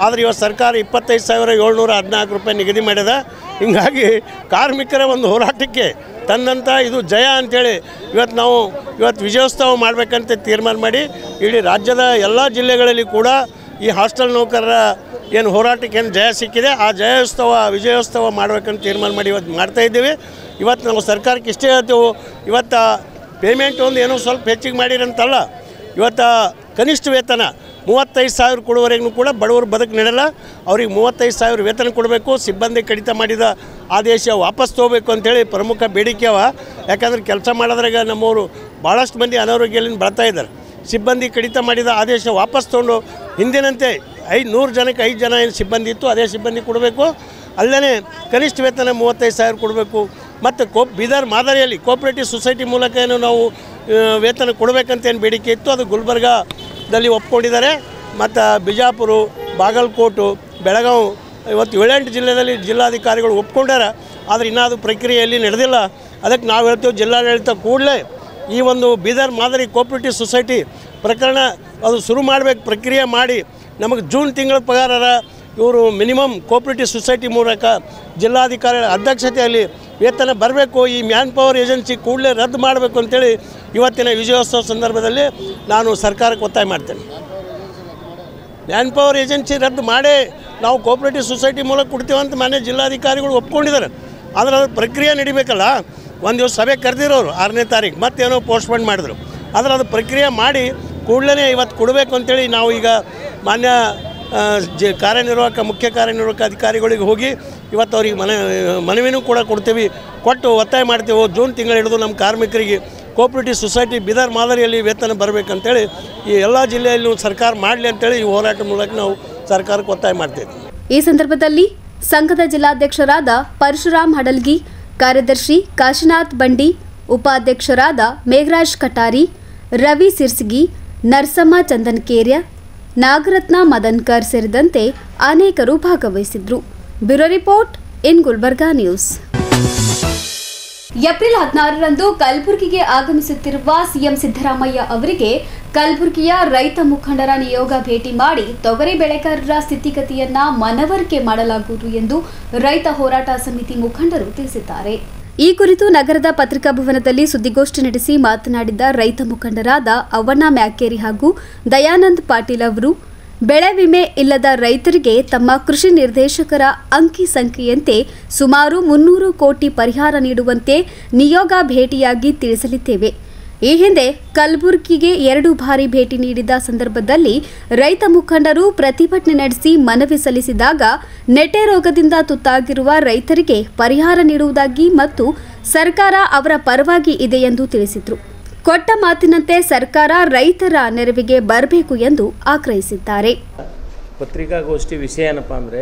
ಆದರೆ ಇವತ್ತು ಸರ್ಕಾರ 25,714 ರೂಪಾಯಿ ನಿಗದಿ ಮಾಡಿದೆ. ಹೀಗಾಗಿ ಕಾರ್ಮಿಕರ ಒಂದು ಹೋರಾಟಕ್ಕೆ ತನ್ನಂಥ ಇದು ಜಯ ಅಂಥೇಳಿ ಇವತ್ತು ವಿಜಯೋತ್ಸವ ಮಾಡಬೇಕಂತ ತೀರ್ಮಾನ ಮಾಡಿ ಇಡೀ ರಾಜ್ಯದ ಎಲ್ಲ ಜಿಲ್ಲೆಗಳಲ್ಲಿ ಕೂಡ ಈ ಹಾಸ್ಟೆಲ್ ನೌಕರರ ಏನು ಹೋರಾಟಕ್ಕೆ ಏನು ಜಯ ಸಿಕ್ಕಿದೆ ಆ ವಿಜಯೋತ್ಸವ ಮಾಡಬೇಕಂತ ತೀರ್ಮಾನ ಮಾಡಿ ಇವತ್ತು ಮಾಡ್ತಾಯಿದ್ದೀವಿ. ಇವತ್ತು ನಾವು ಸರ್ಕಾರಕ್ಕೆ ಇಷ್ಟೇ ಹೇಳ್ತೇವೆ, ಇವತ್ತು ಪೇಮೆಂಟ್ ಒಂದು ಏನೋ ಸ್ವಲ್ಪ ಹೆಚ್ಚಿಗೆ ಮಾಡಿರಂತಲ್ಲ, ಇವತ್ತು ಕನಿಷ್ಠ ವೇತನ 35,000 ಕೊಡುವವರೆಗೂ ಕೂಡ ಬಡವರು ಬದುಕು ನಡೆಯಲ್ಲ. ಅವ್ರಿಗೆ 35,000 ವೇತನ ಕೊಡಬೇಕು. ಸಿಬ್ಬಂದಿ ಕಡಿತ ಮಾಡಿದ ಆದೇಶ ವಾಪಸ್ ತೊಗೋಬೇಕು ಅಂತೇಳಿ ಪ್ರಮುಖ ಬೇಡಿಕೆ ಅವ. ಯಾಕಂದ್ರೆ ಕೆಲಸ ಮಾಡೋದ್ರಾಗ ನಮ್ಮವರು ಭಾಳಷ್ಟು ಮಂದಿ ಅನಾರೋಗ್ಯದಿಂದ ಬರ್ತಾ ಇದ್ದಾರೆ. ಸಿಬ್ಬಂದಿ ಕಡಿತ ಮಾಡಿದ ಆದೇಶ ವಾಪಸ್ ತೊಗೊಂಡು ಹಿಂದಿನಂತೆ 100 ಜನಕ್ಕೆ 5 ಜನ ಏನು ಸಿಬ್ಬಂದಿ ಇತ್ತು ಅದೇ ಸಿಬ್ಬಂದಿ ಕೊಡಬೇಕು. ಅಲ್ಲೇ ಕನಿಷ್ಠ ವೇತನ 35,000 ಕೊಡಬೇಕು. ಮತ್ತು ಬೀದರ್ ಮಾದರಿಯಲ್ಲಿ ಕೋಆಪರೇಟಿವ್ ಸೊಸೈಟಿ ಮೂಲಕ ಏನು ನಾವು ವೇತನ ಕೊಡಬೇಕಂತೇನು ಬೇಡಿಕೆ ಇತ್ತು, ಅದು ಗುಲ್ಬರ್ಗಾದಲ್ಲಿ ಒಪ್ಕೊಂಡಿದ್ದಾರೆ. ಮತ್ತು ಬಿಜಾಪುರ, ಬಾಗಲಕೋಟೆ, ಬೆಳಗಾವಿ ಇವತ್ತು 7-8 ಜಿಲ್ಲೆಯಲ್ಲಿ ಜಿಲ್ಲಾಧಿಕಾರಿಗಳು ಒಪ್ಕೊಂಡಾರ. ಆದರೆ ಇನ್ನೂ ಅದು ಪ್ರಕ್ರಿಯೆಯಲ್ಲಿ ನಡೆದಿಲ್ಲ. ಅದಕ್ಕೆ ನಾವು ಹೇಳ್ತೇವೆ, ಜಿಲ್ಲಾಡಳಿತ ಕೂಡಲೇ ಈ ಒಂದು ಬೀದರ್ ಮಾದರಿ ಕೋಆಪರೇಟಿವ್ ಸೊಸೈಟಿ ಪ್ರಕರಣ ಅದು ಶುರು ಮಾಡಬೇಕು, ಪ್ರಕ್ರಿಯೆ ಮಾಡಿ ನಮಗೆ ಜೂನ್ ತಿಂಗಳ ಪಗಾರರ ಇವರು ಮಿನಿಮಮ್ ಕೋಆಪರೇಟಿವ್ ಸೊಸೈಟಿ ಮೂಲಕ ಜಿಲ್ಲಾಧಿಕಾರಿಗಳ ಅಧ್ಯಕ್ಷತೆಯಲ್ಲಿ ವೇತನ ಬರಬೇಕು. ಈ ಮ್ಯಾನ್ ಪವರ್ ಏಜೆನ್ಸಿ ಕೂಡಲೇ ರದ್ದು ಮಾಡಬೇಕು ಅಂತೇಳಿ ಇವತ್ತಿನ ವಿಜಯೋತ್ಸವ ಸಂದರ್ಭದಲ್ಲಿ ನಾನು ಸರ್ಕಾರಕ್ಕೆ ಒತ್ತಾಯ ಮಾಡ್ತೇನೆ. ಮ್ಯಾನ್ ಪವರ್ ಏಜೆನ್ಸಿ ರದ್ದು ಮಾಡೇ ನಾವು ಕೋಆಪರೇಟಿವ್ ಸೊಸೈಟಿ ಮೂಲಕ ಕೊಡ್ತೀವಂತ ಮಾನ್ಯ ಜಿಲ್ಲಾಧಿಕಾರಿಗಳು ಒಪ್ಕೊಂಡಿದ್ದಾರೆ. ಆದರೆ ಅದ್ರ ಪ್ರಕ್ರಿಯೆ ನಡಿಬೇಕಲ್ಲ. ಒಂದು ದಿವಸ ಸಭೆ ಕರೆದಿರೋರು 6ನೇ ತಾರೀಕು, ಮತ್ತೇನೋ ಪೋಸ್ಟ್ಪೋನ್ ಮಾಡಿದ್ರು. ಆದರೆ ಅದು ಪ್ರಕ್ರಿಯೆ ಮಾಡಿ ಕೂಡಲೇ ಇವತ್ತು ಕೊಡಬೇಕು ಅಂತೇಳಿ ನಾವು ಈಗ ಮಾನ್ಯ ಮುಖ್ಯ ಕಾರ್ಯನಿರ್ವಾಹಕ ಅಧಿಕಾರಿಗಳಿಗೆ ಹೋಗಿ ಇವತ್ತು ಅವ್ರಿಗೆ ಮನವಿನೂ ಕೂಡ ಕೊಡ್ತೀವಿ, ಕೊಟ್ಟು ಒತ್ತಾಯ ಮಾಡ್ತೀವಿ. ಜೂನ್ ತಿಂಗಳು ಹಿಡಿದು ನಮ್ಮ ಕಾರ್ಮಿಕರಿಗೆ ಕೋಆಪರೇಟಿವ್ ಸೊಸೈಟಿ ಬೀದರ್ ಮಾದರಿಯಲ್ಲಿ ವೇತನ ಬರಬೇಕಂತೇಳಿ ಈ ಎಲ್ಲ ಜಿಲ್ಲೆಯಲ್ಲೂ ಸರ್ಕಾರ ಮಾಡಲಿ ಅಂತೇಳಿ ಈ ಹೋರಾಟ ಮೂಲಕ ನಾವು ಸರ್ಕಾರಕ್ಕೆ ಒತ್ತಾಯ ಮಾಡ್ತೇವೆ. ಈ ಸಂದರ್ಭದಲ್ಲಿ ಸಂಘದ ಜಿಲ್ಲಾಧ್ಯಕ್ಷರಾದ ಪರಶುರಾಮ್ ಹಡಲ್ಗಿ, ಕಾರ್ಯದರ್ಶಿ ಕಾಶಿನಾಥ್ ಬಂಡಿ, ಉಪಾಧ್ಯಕ್ಷರಾದ ಮೇಘರಾಜ್ ಕಟಾರಿ, ರವಿ ಸಿರ್ಸಗಿ, ನರಸಮ್ಮ ಚಂದನ್ಕೇರ್ಯ, ನಾಗರತ್ನ ಮದನ್ಕರ್ ಸೇರಿದಂತೆ ಅನೇಕರು ಭಾಗವಹಿಸಿದ್ರು. Bureau report in Gulbarga news. April 16ರಂದು ಕಲಬುರಗಿಗೆ ಆಗಮಿಸುತ್ತಿರುವ ಸಿಎಂ ಸಿದ್ದರಾಮಯ್ಯ ಅವರಿಗೆ ಕಲಬುರಗಿಯ ರೈತ ಮುಖಂಡರ ನಿಯೋಗ ಭೇಟಿ ಮಾಡಿ ತೊಗರಿ ಬೆಳೆಗಾರರ ಸ್ಥಿತಿಗತಿಯನ್ನ ಮನವರಿಕೆ ಮಾಡಲಾಗುವುದು ಎಂದು ರೈತ ಹೋರಾಟ ಸಮಿತಿ ಮುಖಂಡರು ತಿಳಿಸಿದ್ದಾರೆ. ಈ ಕುರಿತು ನಗರದ ಪತ್ರಿಕಾ ಭವನದಲ್ಲಿ ಸುದ್ದಿಗೋಷ್ಠಿ ನಡೆಸಿ ಮಾತನಾಡಿದ ರೈತ ಮುಖಂಡರಾದ ಅವ್ವಣ್ಣ ಮ್ಯಾಕೇರಿ ಹಾಗೂ ದಯಾನಂದ್ ಪಾಟೀಲ್ ಅವರು, ಬೆಳೆ ವಿಮೆ ಇಲ್ಲದ ರೈತರಿಗೆ ತಮ್ಮ ಕೃಷಿ ನಿರ್ದೇಶಕರ ಅಂಕಿ ಸಂಖ್ಯೆಯಂತೆ ಸುಮಾರು 300 ಕೋಟಿ ಪರಿಹಾರ ನೀಡುವಂತೆ ನಿಯೋಗ ಭೇಟಿಯಾಗಿ ತಿಳಿಸಲಿದ್ದೇವೆ. ಈ ಹಿಂದೆ ಕಲಬುರಗಿಗೆ 2 ಬಾರಿ ಭೇಟಿ ನೀಡಿದ ಸಂದರ್ಭದಲ್ಲಿ ರೈತ ಮುಖಂಡರು ಪ್ರತಿಭಟನೆ ನಡೆಸಿ ಮನವಿ ಸಲ್ಲಿಸಿದಾಗ ನೆಟೆ ರೋಗದಿಂದ ತುತ್ತಾಗಿರುವ ರೈತರಿಗೆ ಪರಿಹಾರ ನೀಡುವುದಾಗಿ ಮತ್ತು ಸರ್ಕಾರ ಅವರ ಪರವಾಗಿ ಇದೆ ಎಂದು ತಿಳಿಸಿದರು. ಕೊಟ್ಟ ಮಾತಿನಂತೆ ಸರ್ಕಾರ ರೈತರ ನೆರವಿಗೆ ಬರಬೇಕು ಎಂದು ಆಗ್ರಹಿಸಿದ್ದಾರೆ. ಪತ್ರಿಕಾಗೋಷ್ಠಿ ವಿಷಯ ಏನಪ್ಪ ಅಂದರೆ,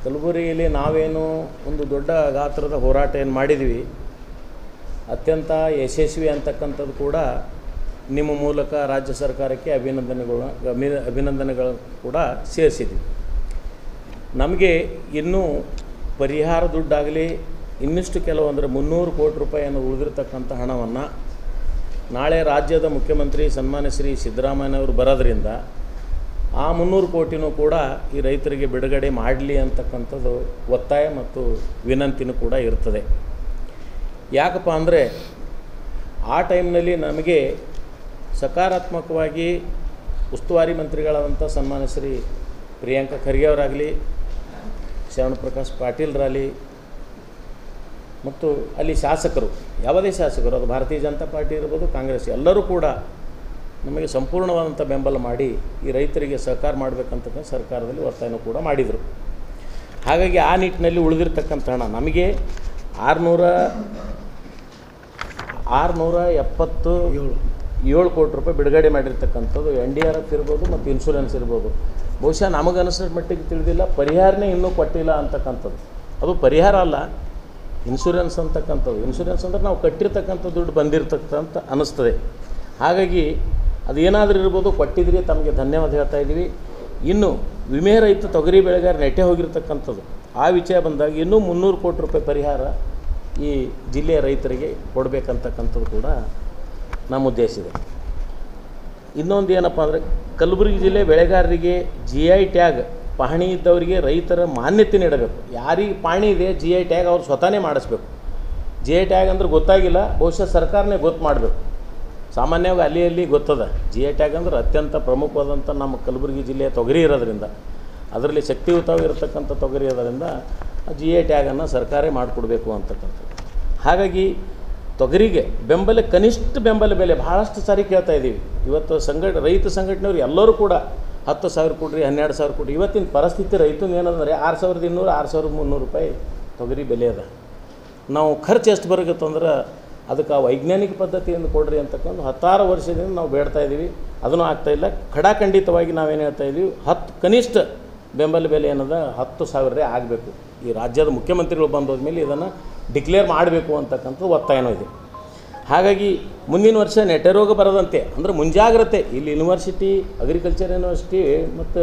ಕಲಬುರಗಿಯಲ್ಲಿ ನಾವೇನು ಒಂದು ದೊಡ್ಡ ಗಾತ್ರದ ಹೋರಾಟ ಏನು ಮಾಡಿದ್ವಿ, ಅತ್ಯಂತ ಯಶಸ್ವಿ ಅಂತಕ್ಕಂಥದ್ದು ಕೂಡ ನಿಮ್ಮ ಮೂಲಕ ರಾಜ್ಯ ಸರ್ಕಾರಕ್ಕೆ ಅಭಿನಂದನೆಗಳು ಕೂಡ ಸೇರಿಸಿದ್ವಿ. ನಮಗೆ ಇನ್ನೂ ಪರಿಹಾರ ದುಡ್ಡಾಗಲಿ ಇನ್ನಿಷ್ಟು ಕೆಲವು ಅಂದರೆ 300 ಕೋಟಿ ರೂಪಾಯಿಯನ್ನು ಉಳಿದಿರ್ತಕ್ಕಂಥ ಹಣವನ್ನು ನಾಳೆ ರಾಜ್ಯದ ಮುಖ್ಯಮಂತ್ರಿ ಸನ್ಮಾನ್ಯ ಶ್ರೀ ಸಿದ್ದರಾಮಯ್ಯನವರು ಬರೋದ್ರಿಂದ ಆ 300 ಕೋಟಿನೂ ಕೂಡ ಈ ರೈತರಿಗೆ ಬಿಡುಗಡೆ ಮಾಡಲಿ ಅಂತಕ್ಕಂಥದ್ದು ಒತ್ತಾಯ ಮತ್ತು ವಿನಂತಿನೂ ಕೂಡ ಇರ್ತದೆ. ಯಾಕಪ್ಪ ಅಂದರೆ ಆ ಟೈಮ್ನಲ್ಲಿ ನಮಗೆ ಸಕಾರಾತ್ಮಕವಾಗಿ ಉಸ್ತುವಾರಿ ಮಂತ್ರಿಗಳಾದಂಥ ಸನ್ಮಾನ್ಯ ಶ್ರೀ ಪ್ರಿಯಾಂಕ ಖರ್ಗೆ ಅವರಾಗಲಿ, ಶರಣ ಪ್ರಕಾಶ್ ಪಾಟೀಲ್ರಾಗಲಿ ಮತ್ತು ಅಲ್ಲಿ ಶಾಸಕರು, ಯಾವುದೇ ಶಾಸಕರು, ಅದು ಭಾರತೀಯ ಜನತಾ ಪಾರ್ಟಿ ಇರ್ಬೋದು, ಕಾಂಗ್ರೆಸ್, ಎಲ್ಲರೂ ಕೂಡ ನಮಗೆ ಸಂಪೂರ್ಣವಾದಂಥ ಬೆಂಬಲ ಮಾಡಿ ಈ ರೈತರಿಗೆ ಸಹಕಾರ ಮಾಡಬೇಕಂತಕ್ಕಂಥ ಸರ್ಕಾರದಲ್ಲಿ ಒತ್ತಾಯನೂ ಕೂಡ ಮಾಡಿದರು. ಹಾಗಾಗಿ ಆ ನಿಟ್ಟಿನಲ್ಲಿ ಉಳಿದಿರ್ತಕ್ಕಂಥ ಹಣ ನಮಗೆ 677 ಕೋಟಿ ರೂಪಾಯಿ ಬಿಡುಗಡೆ ಮಾಡಿರ್ತಕ್ಕಂಥದ್ದು NDRF ಇರ್ಬೋದು ಮತ್ತು ಇನ್ಶೂರೆನ್ಸ್ ಇರ್ಬೋದು. ಬಹುಶಃ ನಮಗನಿಸಿದ ಮಟ್ಟಿಗೆ ತಿಳಿದಿಲ್ಲ, ಪರಿಹಾರನೇ ಇನ್ನೂ ಕೊಟ್ಟಿಲ್ಲ ಅಂತಕ್ಕಂಥದ್ದು. ಅದು ಪರಿಹಾರ ಅಲ್ಲ, ಇನ್ಶೂರೆನ್ಸ್ ಅಂತಕ್ಕಂಥದ್ದು. ಇನ್ಶೂರೆನ್ಸ್ ಅಂದರೆ ನಾವು ಕಟ್ಟಿರ್ತಕ್ಕಂಥ ದುಡ್ಡು ಬಂದಿರತಕ್ಕಂಥ ಅನ್ನಿಸ್ತದೆ. ಹಾಗಾಗಿ ಅದೇನಾದರೂ ಇರ್ಬೋದು, ಕೊಟ್ಟಿದ್ರಿ, ತಮಗೆ ಧನ್ಯವಾದ ಹೇಳ್ತಾ ಇದ್ದೀವಿ. ಇನ್ನು ವಿಮೆ ರಹಿತ ತೊಗರಿ ಬೆಳೆಗಾರ ನೆಟ್ಟೆ ಹೋಗಿರ್ತಕ್ಕಂಥದ್ದು, ಆ ವಿಷಯ ಬಂದಾಗ ಇನ್ನೂ 300 ಕೋಟಿ ರೂಪಾಯಿ ಪರಿಹಾರ ಈ ಜಿಲ್ಲೆಯ ರೈತರಿಗೆ ಕೊಡಬೇಕಂತಕ್ಕಂಥದ್ದು ಕೂಡ ನಮ್ಮ ಉದ್ದೇಶ ಇದೆ. ಇನ್ನೊಂದು ಏನಪ್ಪ ಅಂದರೆ, ಕಲಬುರಗಿ ಜಿಲ್ಲೆ ಬೆಳೆಗಾರರಿಗೆ GI ಟ್ಯಾಗ್ ಪಹಣಿ ಇದ್ದವರಿಗೆ ರೈತರ ಮಾನ್ಯತೆ ನೀಡಬೇಕು. ಯಾರಿಗೆ ಪಹಣಿ ಇದೆ GI ಟ್ಯಾಗ್ ಅವ್ರು ಸ್ವತಃನೇ ಮಾಡಿಸ್ಬೇಕು. GI ಟ್ಯಾಗ್ ಅಂದ್ರೆ ಗೊತ್ತಾಗಿಲ್ಲ, ಬಹುಶಃ ಸರ್ಕಾರನೇ ಗೊತ್ತು ಮಾಡಬೇಕು. ಸಾಮಾನ್ಯವಾಗಿ ಅಲ್ಲಿ ಗೊತ್ತದ. GI ಟ್ಯಾಗ್ ಅಂದ್ರೆ ಅತ್ಯಂತ ಪ್ರಮುಖವಾದಂಥ ನಮ್ಮ ಕಲಬುರಗಿ ಜಿಲ್ಲೆಯ ತೊಗರಿ ಇರೋದ್ರಿಂದ, ಅದರಲ್ಲಿ ಶಕ್ತಿಯುತವಾಗಿರತಕ್ಕಂಥ ತೊಗರಿ ಇರೋದ್ರಿಂದ GI ಟ್ಯಾಗನ್ನು ಸರ್ಕಾರೇ ಮಾಡಿಕೊಡ್ಬೇಕು ಅಂತಕ್ಕಂಥದ್ದು. ಹಾಗಾಗಿ ತೊಗರಿಗೆ ಕನಿಷ್ಠ ಬೆಂಬಲ ಬೆಲೆ ಭಾಳಷ್ಟು ಸಾರಿ ಕೇಳ್ತಾ ಇದ್ದೀವಿ. ಇವತ್ತು ರೈತ ಸಂಘಟನೆಯವರು ಎಲ್ಲರೂ ಕೂಡ 10,000 ಕೊಡ್ರಿ, 12,000 ಕೊಡ್ರಿ. ಇವತ್ತಿನ ಪರಿಸ್ಥಿತಿ ರೈತನ ಏನಂದರೆ 6,200, 6,300 ರೂಪಾಯಿ ತೊಗರಿ ಬೆಲೆ ಅದ. ನಾವು ಖರ್ಚು ಎಷ್ಟು ಬರತ್ತಂದ್ರೆ ಅದಕ್ಕೆ ವೈಜ್ಞಾನಿಕ ಪದ್ಧತಿಯನ್ನು ಕೊಡ್ರಿ ಅಂತಕ್ಕಂಥ 10 ವರ್ಷದಿಂದ ನಾವು ಬೇಡ್ತಾ ಇದ್ದೀವಿ. ಅದನ್ನು ಆಗ್ತಾಯಿಲ್ಲ. ಖಡಾಖಂಡಿತವಾಗಿ ನಾವೇನು ಹೇಳ್ತಾ ಇದ್ದೀವಿ, ಕನಿಷ್ಠ ಬೆಂಬಲ ಬೆಲೆ ಏನದ 10,000 ಆಗಬೇಕು. ಈ ರಾಜ್ಯದ ಮುಖ್ಯಮಂತ್ರಿಗಳು ಬಂದೋದ್ಮೇಲೆ ಇದನ್ನು ಡಿಕ್ಲೇರ್ ಮಾಡಬೇಕು ಅಂತಕ್ಕಂಥದ್ದು ಒತ್ತಾಯನೂ ಇದೆ. ಹಾಗಾಗಿ ಮುಂದಿನ ವರ್ಷ ನೆಟ್ಟೆ ರೋಗ ಬರದಂತೆ ಅಂದರೆ ಮುಂಜಾಗ್ರತೆ ಇಲ್ಲಿ ಯೂನಿವರ್ಸಿಟಿ, ಅಗ್ರಿಕಲ್ಚರ್ ಯೂನಿವರ್ಸಿಟಿ ಮತ್ತು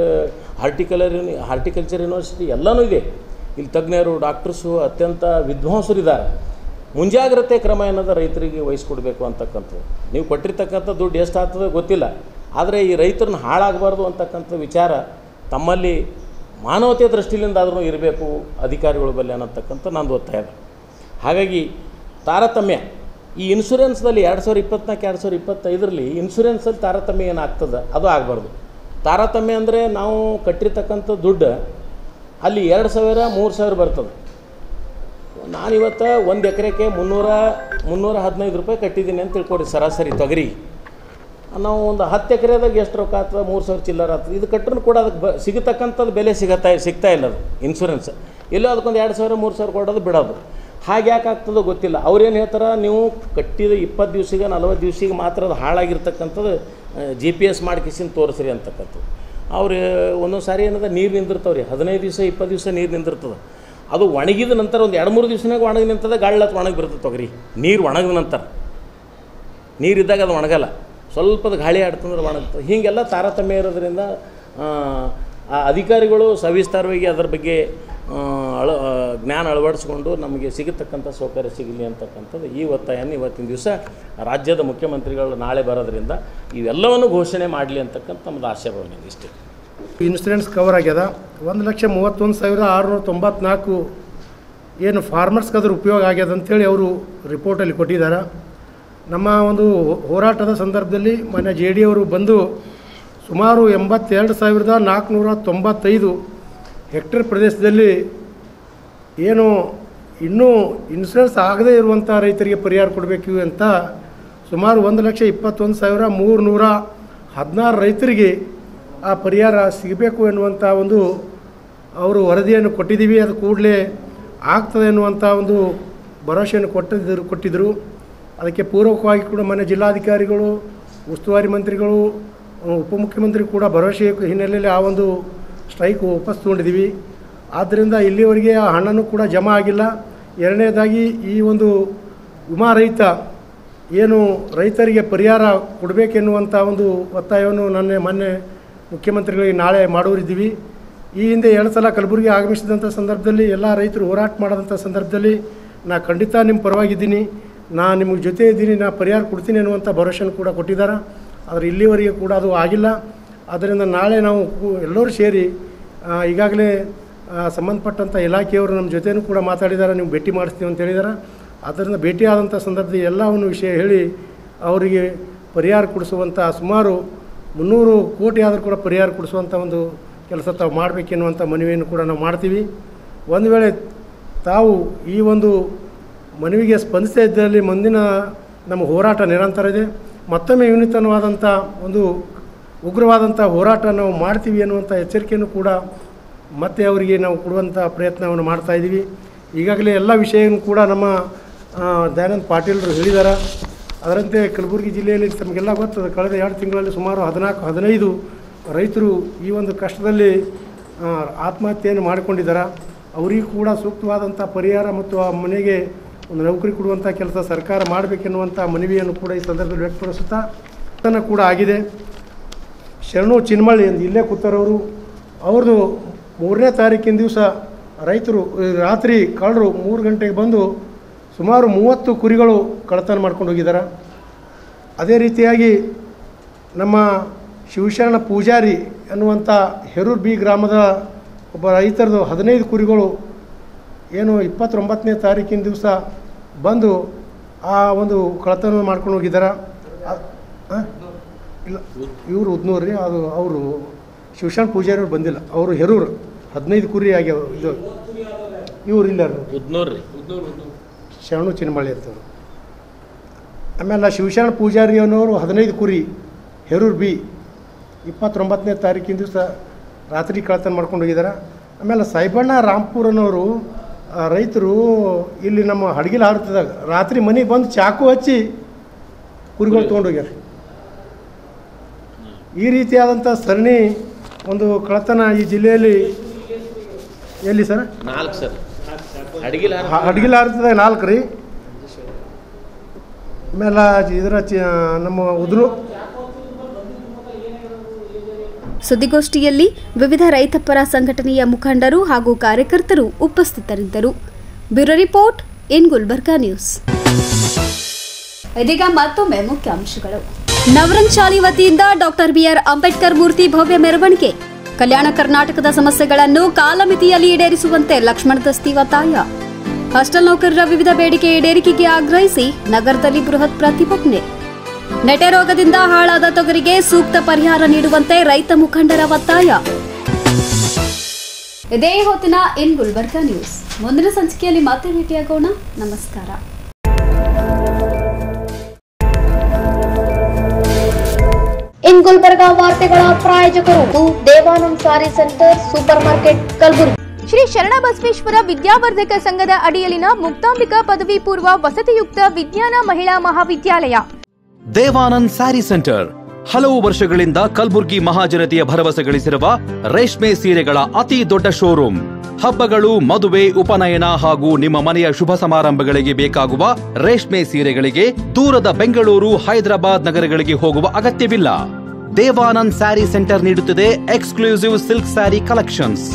ಹಾರ್ಟಿಕಲ್ಚರ್ ಯೂನಿವರ್ಸಿಟಿ ಎಲ್ಲನೂ ಇದೆ. ಇಲ್ಲಿ ತಜ್ಞರು, ಡಾಕ್ಟರ್ಸು, ಅತ್ಯಂತ ವಿದ್ವಾಂಸರಿದ್ದಾರೆ. ಮುಂಜಾಗ್ರತೆ ಕ್ರಮ ಏನದ ರೈತರಿಗೆ ವಹಿಸ್ಕೊಡ್ಬೇಕು ಅಂತಕ್ಕಂಥದ್ದು. ನೀವು ಕೊಟ್ಟಿರ್ತಕ್ಕಂಥ ದುಡ್ಡು ಎಷ್ಟು ಆಗ್ತದೆ ಗೊತ್ತಿಲ್ಲ, ಆದರೆ ಈ ರೈತರನ್ನ ಹಾಳಾಗಬಾರ್ದು ಅಂತಕ್ಕಂಥ ವಿಚಾರ ತಮ್ಮಲ್ಲಿ ಮಾನವತೆ ದೃಷ್ಟಿಯಿಂದ ಆದರೂ ಇರಬೇಕು ಅಧಿಕಾರಿಗಳ ಬಲ್ಲಿ ಅನ್ನತಕ್ಕಂಥ ನಂದು ಒತ್ತಾಯ ಇದೆ. ಹಾಗಾಗಿ ತಾರತಮ್ಯ ಈ ಇನ್ಶೂರೆನ್ಸ್ದಲ್ಲಿ 2024-2025ರಲ್ಲಿ ಇನ್ಶೂರೆನ್ಸಲ್ಲಿ ತಾರತಮ್ಯ ಏನಾಗ್ತದೆ ಅದು ಆಗಬಾರ್ದು. ತಾರತಮ್ಯ ಅಂದರೆ ನಾವು ಕಟ್ಟಿರ್ತಕ್ಕಂಥ ದುಡ್ಡು ಅಲ್ಲಿ 2,000 3,000 ಬರ್ತದೆ. ನಾನಿವತ್ತು 1 ಎಕರೆಗೆ 315 ರೂಪಾಯಿ ಕಟ್ಟಿದ್ದೀನಿ ಅಂತ ತಿಳ್ಕೊಡಿ ಸರಾಸರಿ ತೊಗರಿ. ನಾವು ಒಂದು 10 ಎಕರೆದಾಗ ಎಷ್ಟು ರೊಕ್ಕ ಆಗ್ತದೆ, 3,000 ಚಿಲ್ಲರ ಆಗ್ತದೆ. ಇದು ಕಟ್ಟರೂ ಕೂಡ ಅದಕ್ಕೆ ಸಿಗತಕ್ಕಂಥದ್ದು ಬೆಲೆ ಸಿಗ್ತಾ ಇಲ್ಲ. ಅದು ಇನ್ಶೂರೆನ್ಸ್ ಎಲ್ಲೋ ಅದಕ್ಕೊಂದು 2,000 3,000 ಕೊಡೋದು ಬಿಡೋದು. ಹಾಗೆ ಯಾಕೆ ಆಗ್ತದೋ ಗೊತ್ತಿಲ್ಲ. ಅವ್ರೇನು ಹೇಳ್ತಾರೆ, ನೀವು ಕಟ್ಟಿದ 20 ದಿವಸಿಗೆ 40 ದಿವಸಿಗೆ ಮಾತ್ರ ಅದು ಹಾಳಾಗಿರ್ತಕ್ಕಂಥದ್ದು GPS ಮಾಡಿಕಿಸಿನ ತೋರಿಸ್ರಿ ಅಂತಕ್ಕಂಥದ್ದು. ಅವ್ರು ಒಂದೊಂದು ಸಾರಿ ಏನದ ನೀರು ನಿಂದಿರ್ತಾವ್ರಿ, 15 ದಿವಸ 20 ದಿವಸ ನೀರು ನಿಂದಿರ್ತದೆ. ಅದು ಒಣಗಿದ ನಂತರ ಒಂದು 2-3 ದಿವಸನಾಗ ಒಣಗಿ ನಿಂತದ, ಗಾಳಿಲತ್ತು ಒಣಗಿ ಬರ್ತದೆ ತೊಗರಿ. ನೀರು ಒಣಗಿದ ನಂತರ, ನೀರಿದ್ದಾಗ ಅದು ಒಣಗಲ್ಲ, ಸ್ವಲ್ಪದ ಗಾಳಿ ಆಡ್ತಂದ್ರೆ ಒಣಗ್ತದೆ. ಹೀಗೆಲ್ಲ ತಾರತಮ್ಯ ಇರೋದ್ರಿಂದ ಅಧಿಕಾರಿಗಳು ಸವಿಸ್ತಾರವಾಗಿ ಅದರ ಬಗ್ಗೆ ಜ್ಞಾನ ಅಳವಡಿಸ್ಕೊಂಡು ನಮಗೆ ಸಿಗತಕ್ಕಂಥ ಸೌಕರ್ಯ ಸಿಗಲಿ ಅಂತಕ್ಕಂಥದ್ದು ಈ ಒತ್ತಾಯವನ್ನು ಇವತ್ತಿನ ದಿವಸ ರಾಜ್ಯದ ಮುಖ್ಯಮಂತ್ರಿಗಳು ನಾಳೆ ಬರೋದ್ರಿಂದ ಇವೆಲ್ಲವನ್ನು ಘೋಷಣೆ ಮಾಡಲಿ ಅಂತಕ್ಕಂಥ ನಮ್ಮದು ಆಶಾಭಾವನೆ ಇಷ್ಟೇ. ಇನ್ಶೂರೆನ್ಸ್ ಕವರ್ ಆಗ್ಯದ. 1,31,694 ಏನು ಫಾರ್ಮರ್ಸ್ಗೆ ಅದ್ರ ಉಪಯೋಗ ಆಗ್ಯದ ಅಂಥೇಳಿ ಅವರು ರಿಪೋರ್ಟಲ್ಲಿ ಕೊಟ್ಟಿದ್ದಾರೆ. ನಮ್ಮ ಒಂದು ಹೋರಾಟದ ಸಂದರ್ಭದಲ್ಲಿ ಮೊನ್ನೆ JD ಅವರು ಬಂದು ಸುಮಾರು 82,495 ಹೆಕ್ಟೇರ್ ಪ್ರದೇಶದಲ್ಲಿ ಏನು ಇನ್ನೂ ಇನ್ಶೂರೆನ್ಸ್ ಆಗದೇ ಇರುವಂಥ ರೈತರಿಗೆ ಪರಿಹಾರ ಕೊಡಬೇಕು ಅಂತ ಸುಮಾರು 1,21,316 ರೈತರಿಗೆ ಆ ಪರಿಹಾರ ಸಿಗಬೇಕು ಎನ್ನುವಂಥ ಒಂದು ಅವರು ವರದಿಯನ್ನು ಕೊಟ್ಟಿದ್ದೀವಿ. ಅದು ಕೂಡಲೇ ಆಗ್ತದೆ ಎನ್ನುವಂಥ ಒಂದು ಭರವಸೆಯನ್ನು ಕೊಟ್ಟಿದ್ದರು. ಅದಕ್ಕೆ ಪೂರ್ವಕವಾಗಿ ಕೂಡ ಮನೆ ಜಿಲ್ಲಾಧಿಕಾರಿಗಳು, ಉಸ್ತುವಾರಿ ಮಂತ್ರಿಗಳು, ಉಪಮುಖ್ಯಮಂತ್ರಿ ಕೂಡ ಭರವಸೆ ಹಿನ್ನೆಲೆಯಲ್ಲಿ ಆ ಒಂದು ಸ್ಟ್ರೈಕ್ ವಾಪಸ್ ತೊಗೊಂಡಿದ್ದೀವಿ. ಆದ್ದರಿಂದ ಇಲ್ಲಿವರೆಗೆ ಆ ಹಣನೂ ಕೂಡ ಜಮಾ ಆಗಿಲ್ಲ. ಎರಡನೇದಾಗಿ ಈ ಒಂದು ವಿಮಾ ರಹಿತ ಏನು ರೈತರಿಗೆ ಪರಿಹಾರ ಕೊಡಬೇಕೆನ್ನುವಂಥ ಒಂದು ಒತ್ತಾಯವನ್ನು ಮೊನ್ನೆ ಮುಖ್ಯಮಂತ್ರಿಗಳಿಗೆ ನಾಳೆ ಮಾಡೋರಿದ್ದೀವಿ. ಈ ಹಿಂದೆ 2 ಸಲ ಕಲಬುರಗಿ ಆಗಮಿಸಿದಂಥ ಸಂದರ್ಭದಲ್ಲಿ ಎಲ್ಲ ರೈತರು ಹೋರಾಟ ಮಾಡೋದಂಥ ಸಂದರ್ಭದಲ್ಲಿ ನಾನು ಖಂಡಿತ ನಿಮ್ಮ ಪರವಾಗಿದ್ದೀನಿ, ನಾನು ನಿಮಗೆ ಜೊತೆ ಇದ್ದೀನಿ, ನಾನು ಪರಿಹಾರ ಕೊಡ್ತೀನಿ ಅನ್ನುವಂಥ ಭರವಸೆಯನ್ನು ಕೂಡ ಕೊಟ್ಟಿದ್ದಾರೆ. ಆದರೆ ಇಲ್ಲಿವರೆಗೆ ಕೂಡ ಅದು ಆಗಿಲ್ಲ. ಆದ್ದರಿಂದ ನಾಳೆ ನಾವು ಎಲ್ಲರೂ ಸೇರಿ ಈಗಾಗಲೇ ಸಂಬಂಧಪಟ್ಟಂಥ ಇಲಾಖೆಯವರು ನಮ್ಮ ಜೊತೆಯೂ ಕೂಡ ಮಾತಾಡಿದ್ದಾರೆ, ನೀವು ಭೇಟಿ ಮಾಡಿಸ್ತೀವಿ ಅಂತ ಹೇಳಿದ್ದಾರೆ. ಆದ್ದರಿಂದ ಭೇಟಿಯಾದಂಥ ಸಂದರ್ಭದಲ್ಲಿ ಎಲ್ಲವನ್ನು ವಿಷಯ ಹೇಳಿ ಅವರಿಗೆ ಪರಿಹಾರ ಕೊಡಿಸುವಂಥ ಸುಮಾರು 300 ಕೋಟಿ ಆದರೂ ಕೂಡ ಪರಿಹಾರ ಕೊಡಿಸುವಂಥ ಒಂದು ಕೆಲಸ ತಾವು ಮಾಡಬೇಕೆನ್ನುವಂಥ ಮನವಿಯನ್ನು ಕೂಡ ನಾವು ಮಾಡ್ತೀವಿ. ಒಂದು ವೇಳೆ ತಾವು ಈ ಒಂದು ಮನವಿಗೆ ಸ್ಪಂದಿಸದೇ ಇದ್ದಲ್ಲಿ ಮುಂದಿನ ನಮ್ಮ ಹೋರಾಟ ನಿರಂತರ ಇದೆ. ಮತ್ತೊಮ್ಮೆ ವಿನೂತನವಾದಂಥ ಒಂದು ಉಗ್ರವಾದಂಥ ಹೋರಾಟ ನಾವು ಮಾಡ್ತೀವಿ ಅನ್ನುವಂಥ ಎಚ್ಚರಿಕೆಯನ್ನು ಕೂಡ ಮತ್ತೆ ಅವರಿಗೆ ನಾವು ಕೊಡುವಂಥ ಪ್ರಯತ್ನವನ್ನು ಮಾಡ್ತಾಯಿದ್ದೀವಿ. ಈಗಾಗಲೇ ಎಲ್ಲ ವಿಷಯವನ್ನು ಕೂಡ ನಮ್ಮ ದಯಾನಂದ ಪಾಟೀಲರು ಹೇಳಿದ್ದಾರೆ. ಅದರಂತೆ ಕಲಬುರಗಿ ಜಿಲ್ಲೆಯಲ್ಲಿ ತಮಗೆಲ್ಲ ಗೊತ್ತದೆ, ಕಳೆದ 2 ತಿಂಗಳಲ್ಲಿ ಸುಮಾರು 14-15 ರೈತರು ಈ ಒಂದು ಕಷ್ಟದಲ್ಲಿ ಆತ್ಮಹತ್ಯೆಯನ್ನು ಮಾಡಿಕೊಂಡಿದ್ದಾರೆ. ಅವರಿಗೂ ಕೂಡ ಸೂಕ್ತವಾದಂಥ ಪರಿಹಾರ ಮತ್ತು ಆ ಮನೆಗೆ ಒಂದು ನೌಕರಿ ಕೊಡುವಂಥ ಕೆಲಸ ಸರ್ಕಾರ ಮಾಡಬೇಕೆನ್ನುವಂಥ ಮನವಿಯನ್ನು ಕೂಡ ಈ ಸಂದರ್ಭದಲ್ಲಿ ವ್ಯಕ್ತಪಡಿಸುತ್ತಾ ಅದನ್ನು ಕೂಡ ಆಗಿದೆ. ಶರಣು ಚಿನ್ಮಳ್ಳಿ ಎಂದು ಇಲ್ಲೇ ಕೂತರವರು, ಅವ್ರದ್ದು 3ನೇ ತಾರೀಕಿನ ದಿವಸ ರೈತರು ರಾತ್ರಿ ಕಳ್ಳರು 3 ಗಂಟೆಗೆ ಬಂದು ಸುಮಾರು 30 ಕುರಿಗಳು ಕಳ್ಳತನ ಮಾಡ್ಕೊಂಡು ಹೋಗಿದ್ದಾರೆ. ಅದೇ ರೀತಿಯಾಗಿ ನಮ್ಮ ಶಿವಶರಣ ಪೂಜಾರಿ ಅನ್ನುವಂಥ ಹೆರೂರು ಬಿ ಗ್ರಾಮದ ಒಬ್ಬ ರೈತರದು 15 ಕುರಿಗಳು ಏನು 29ನೇ ತಾರೀಕಿನ ದಿವಸ ಬಂದು ಆ ಒಂದು ಕಳ್ಳತನ ಮಾಡ್ಕೊಂಡು ಹೋಗಿದ್ದಾರೆ. ಇಲ್ಲ, ಇವರು ಉದ್ನೂರು ರೀ, ಅದು ಅವರು ಶಿವಶರಣ ಪೂಜಾರಿ ಅವ್ರು ಬಂದಿಲ್ಲ, ಅವರು ಹೆರೂರು 15 ಕುರಿ ಆಗ್ಯಾವ. ಇದು ಇವ್ರು ಇಲ್ಲ ಉದ್ನೂರು ರೀ, ಶರಣು ಚಿನ್ಮಳ್ಳಿ ಇರ್ತವ್ರು. ಆಮೇಲೆ ಶಿವಶರಣ ಪೂಜಾರಿ ಅನ್ನೋರು 15 ಕುರಿ ಹೆರೂರು ಬಿ 29ನೇ ತಾರೀಕಿನ ದಿವಸ ರಾತ್ರಿ ಕಳ್ಳತನ ಮಾಡ್ಕೊಂಡು ಹೋಗಿದ್ದಾರೆ. ಆಮೇಲೆ ಸಾಯಿಬಣ್ಣ ರಾಂಪುರ್ ಅನ್ನೋರು ರೈತರು ಇಲ್ಲಿ ನಮ್ಮ ಹಡಗಿಲ ಹಾರತದಾಗ ರಾತ್ರಿ ಮನೆಗೆ ಬಂದು ಚಾಕು ಹಚ್ಚಿ ಕುರಿಗಳು ತೊಗೊಂಡೋಗ್ಯಾರ. ಈ ರೀತಿಯಾದಂಥ ಸರಣಿ ಒಂದು ಕಳ್ಳತನ ಈ ಜಿಲ್ಲೆಯಲ್ಲಿ ಎಲ್ಲಿ ಸರ್? 4 ಸರ್. ಹಡಗಿಲ ಹಾರತದಾಗ 4 ರೀ. ಆಮೇಲೆ ಇದರ ನಮ್ಮ ಉದುರು ಸುದ್ದಿಗೋಷ್ಠಿಯಲ್ಲಿ ವಿವಿಧ ರೈತಪರ ಸಂಘಟನೆಯ ಮುಖಂಡರು ಹಾಗೂ ಕಾರ್ಯಕರ್ತರು ಉಪಸ್ಥಿತರಿದ್ದರು. Bureau report in Gulbarga news. ಇದೀಗ ಮತ್ತೊಮ್ಮೆ ಮುಖ್ಯಾಂಶಗಳು. ನವರಂಗ್ ಶಾಲೆ ವತಿಯಿಂದ ಡಾಕ್ಟರ್ ಬಿಆರ್ ಅಂಬೇಡ್ಕರ್ ಮೂರ್ತಿ ಭವ್ಯ ಮೆರವಣಿಗೆ. ಕಲ್ಯಾಣ ಕರ್ನಾಟಕದ ಸಮಸ್ಯೆಗಳನ್ನು ಕಾಲಮಿತಿಯಲ್ಲಿ ಈಡೇರಿಸುವಂತೆ ಲಕ್ಷ್ಮಣ ದಸ್ತಿ ಒತ್ತಾಯ. ಹಾಸ್ಟೆಲ್ ನೌಕರರ ವಿವಿಧ ಬೇಡಿಕೆ ಈಡೇರಿಕೆಗೆ ಆಗ್ರಹಿಸಿ ನಗರದಲ್ಲಿ ಬೃಹತ್ ಪ್ರತಿಭಟನೆ. ನೆಟೆ ರೋಗದಿಂದ ಹಾಳಾದ ತೊಗರಿಗೆ ಸೂಕ್ತ ಪರಿಹಾರ ನೀಡುವಂತೆ ರೈತ ಮುಖಂಡರ ಒತ್ತಾಯ. ಇದೇ ಹೊತ್ತಿನ ಇನ್ ಗುಲ್ಬರ್ಗಾ ನ್ಯೂಸ್. ಮುಂದಿನ ಸಂಚಿಕೆಯಲ್ಲಿ ಮತ್ತೆ ಭೇಟಿಯಾಗೋಣ. ನಮಸ್ಕಾರ. ಇನ್ ಗುಲ್ಬರ್ಗಾ ವಾರ್ತೆಗಳ ಪ್ರಾಯೋಜಕರು Devanand sari centre supermarket Kalaburagi. Shri Sharanabasaveshwara Vidyavardhaka ಸಂಘದ ಅಡಿಯಲ್ಲಿನ ಮುಕ್ತಾಂಬಿಕಾ ಪದವಿ ಪೂರ್ವ ವಸತಿಯುಕ್ತ ವಿಜ್ಞಾನ ಮಹಿಳಾ ಮಹಾವಿದ್ಯಾಲಯ. ದೇವಾನಂದ್ ಸ್ಯಾರಿ ಸೆಂಟರ್ ಹಲವು ವರ್ಷಗಳಿಂದ ಕಲ್ಬುರ್ಗಿ ಮಹಾಜನತೆಯ ಭರವಸೆ ಗಳಿಸಿರುವ ರೇಷ್ಮೆ ಸೀರೆಗಳ ಅತಿ ದೊಡ್ಡ ಶೋರೂಮ್. ಹಬ್ಬಗಳು, ಮದುವೆ, ಉಪನಯನ ಹಾಗೂ ನಿಮ್ಮ ಮನೆಯ ಶುಭ ಸಮಾರಂಭಗಳಿಗೆ ಬೇಕಾಗುವ ರೇಷ್ಮೆ ಸೀರೆಗಳಿಗೆ ದೂರದ ಬೆಂಗಳೂರು, ಹೈದರಾಬಾದ್ ನಗರಗಳಿಗೆ ಹೋಗುವ ಅಗತ್ಯವಿಲ್ಲ. ದೇವಾನಂದ್ ಸ್ಯಾರಿ ಸೆಂಟರ್ ನೀಡುತ್ತಿದೆ exclusive silk sari collections.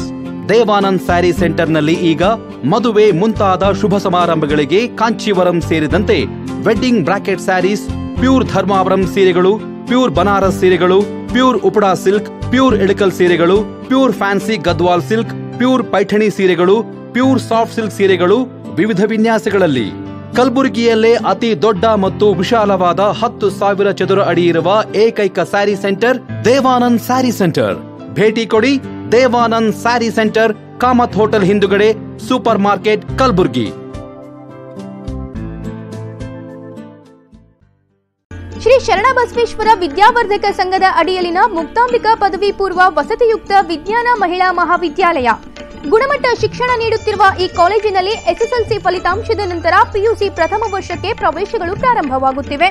Devanand sari ಸೆಂಟರ್ನಲ್ಲಿ ಈಗ ಮದುವೆ ಮುಂತಾದ ಶುಭ ಸಮಾರಂಭಗಳಿಗೆ ಕಾಂಚೀವರಂ ಸೇರಿದಂತೆ wedding brocade saris, pure Dharmavaram ಸೀರೆಗಳು, ಪ್ಯೂರ್ ಬನಾರಸ್ ಸೀರೆಗಳು, pure Uppada silk, pure Ilkal ಸೀರೆಗಳು, pure fancy Gadwal silk, pure Paithani ಸೀರೆಗಳು, ಪ್ಯೂರ್ ಸಾಫ್ಟ್ ಸಿಲ್ಕ್ ಸೀರೆಗಳು ವಿವಿಧ ವಿನ್ಯಾಸಗಳಲ್ಲಿ. ಕಲಬುರಗಿಯಲ್ಲೇ ಅತಿ ದೊಡ್ಡ ಮತ್ತು ವಿಶಾಲವಾದ 10,000 ಚದುರ ಅಡಿ ಇರುವ ಏಕೈಕ ಸ್ಯಾರಿ ಸೆಂಟರ್ ದೇವಾನಂದ್ ಸ್ಯಾರಿ ಸೆಂಟರ್. ಭೇಟಿ ಕೊಡಿ. ದೇವಾನಂದ್ ಸ್ಯಾರಿ ಸೆಂಟರ್, ಕಾಮತ್ ಹೋಟೆಲ್ ಹಿಂದುಗಡೆ, ಸೂಪರ್ ಮಾರ್ಕೆಟ್, ಕಲಬುರಗಿ. ಶ್ರೀ ಶರಣಬಸವೇಶ್ವರ ವಿದ್ಯಾವರ್ಧಕ ಸಂಘದ ಅಡಿಯಲ್ಲಿನ ಮುಕ್ತಾಂಬಿಕಾ ಪದವಿ ಪೂರ್ವ ವಸತಿಯುಕ್ತ ವಿಜ್ಞಾನ ಮಹಿಳಾ ಮಹಾವಿದ್ಯಾಲಯ. ಗುಣಮಟ್ಟ ಶಿಕ್ಷಣ ನೀಡುತ್ತಿರುವ ಈ ಕಾಲೇಜಿನಲ್ಲಿ ಎಸ್ಎಸ್ಎಲ್ಸಿ ಫಲಿತಾಂಶದ ನಂತರ ಪಿಯುಸಿ ಪ್ರಥಮ ವರ್ಷಕ್ಕೆ ಪ್ರವೇಶಗಳು ಪ್ರಾರಂಭವಾಗುತ್ತಿವೆ.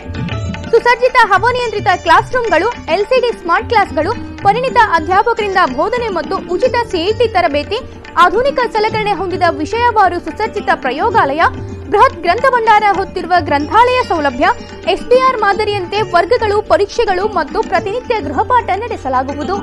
ಸುಸಜ್ಜಿತ ಹವಾನಿಯಂತ್ರಿತ ಕ್ಲಾಸ್ ರೂಮ್ಗಳು, ಎಲ್ಸಿಡಿ ಸ್ಮಾರ್ಟ್ ಕ್ಲಾಸ್ಗಳು, ಪರಿಣಿತ ಅಧ್ಯಾಪಕರಿಂದ ಬೋಧನೆ ಮತ್ತು ಉಚಿತ ಸಿಇಟಿ ತರಬೇತಿ, ಆಧುನಿಕ ಸಲಕರಣೆ ಹೊಂದಿದ ವಿಷಯವಾರು ಸುಸಜ್ಜಿತ ಪ್ರಯೋಗಾಲಯ, ಬೃಹತ್ ಗ್ರಂಥ ಭಂಡಾರ ಹೊತ್ತಿರುವ ಗ್ರಂಥಾಲಯ ಸೌಲಭ್ಯ, ಎಸ್ಡಿಆರ್ ಮಾದರಿಯಂತೆ ವರ್ಗಗಳು, ಪರೀಕ್ಷೆಗಳು ಮತ್ತು ಪ್ರತಿನಿತ್ಯ ಗೃಹಪಾಠ ನಡೆಸಲಾಗುವುದು.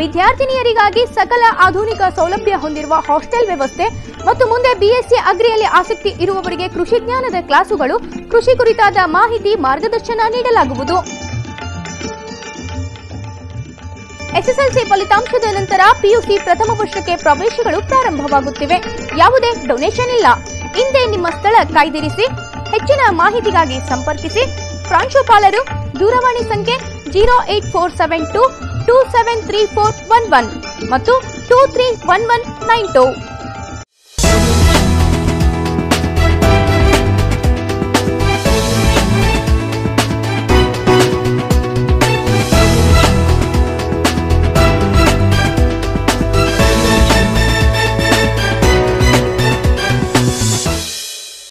ವಿದ್ಯಾರ್ಥಿನಿಯರಿಗಾಗಿ ಸಕಲ ಆಧುನಿಕ ಸೌಲಭ್ಯ ಹೊಂದಿರುವ ಹಾಸ್ಟೆಲ್ ವ್ಯವಸ್ಥೆ ಮತ್ತು ಮುಂದೆ ಬಿಎಸ್ಸಿ ಅಗ್ರಿಯಲ್ಲಿ ಆಸಕ್ತಿ ಇರುವವರಿಗೆ ಕೃಷಿ ಜ್ಞಾನದ ಕ್ಲಾಸುಗಳು, ಕೃಷಿ ಕುರಿತಾದ ಮಾಹಿತಿ, ಮಾರ್ಗದರ್ಶನ ನೀಡಲಾಗುವುದು. ಎಸ್ಎಸ್ಎಲ್ಸಿ ಫಲಿತಾಂಶದ ನಂತರ ಪಿಯುಸಿ ಪ್ರಥಮ ವರ್ಷಕ್ಕೆ ಪ್ರವೇಶಗಳು ಪ್ರಾರಂಭವಾಗುತ್ತಿವೆ. ಯಾವುದೇ ಡೊನೇಷನ್ ಇಲ್ಲ. ಹಿಂದೆ ನಿಮ್ಮ ಸ್ಥಳ ಕಾಯ್ದಿರಿಸಿ. ಹೆಚ್ಚಿನ ಮಾಹಿತಿಗಾಗಿ ಸಂಪರ್ಕಿಸಿ. ಪ್ರಾಂಶುಪಾಲರು ದೂರವಾಣಿ ಸಂಖ್ಯೆ 08472273411 ಮತ್ತು 231192.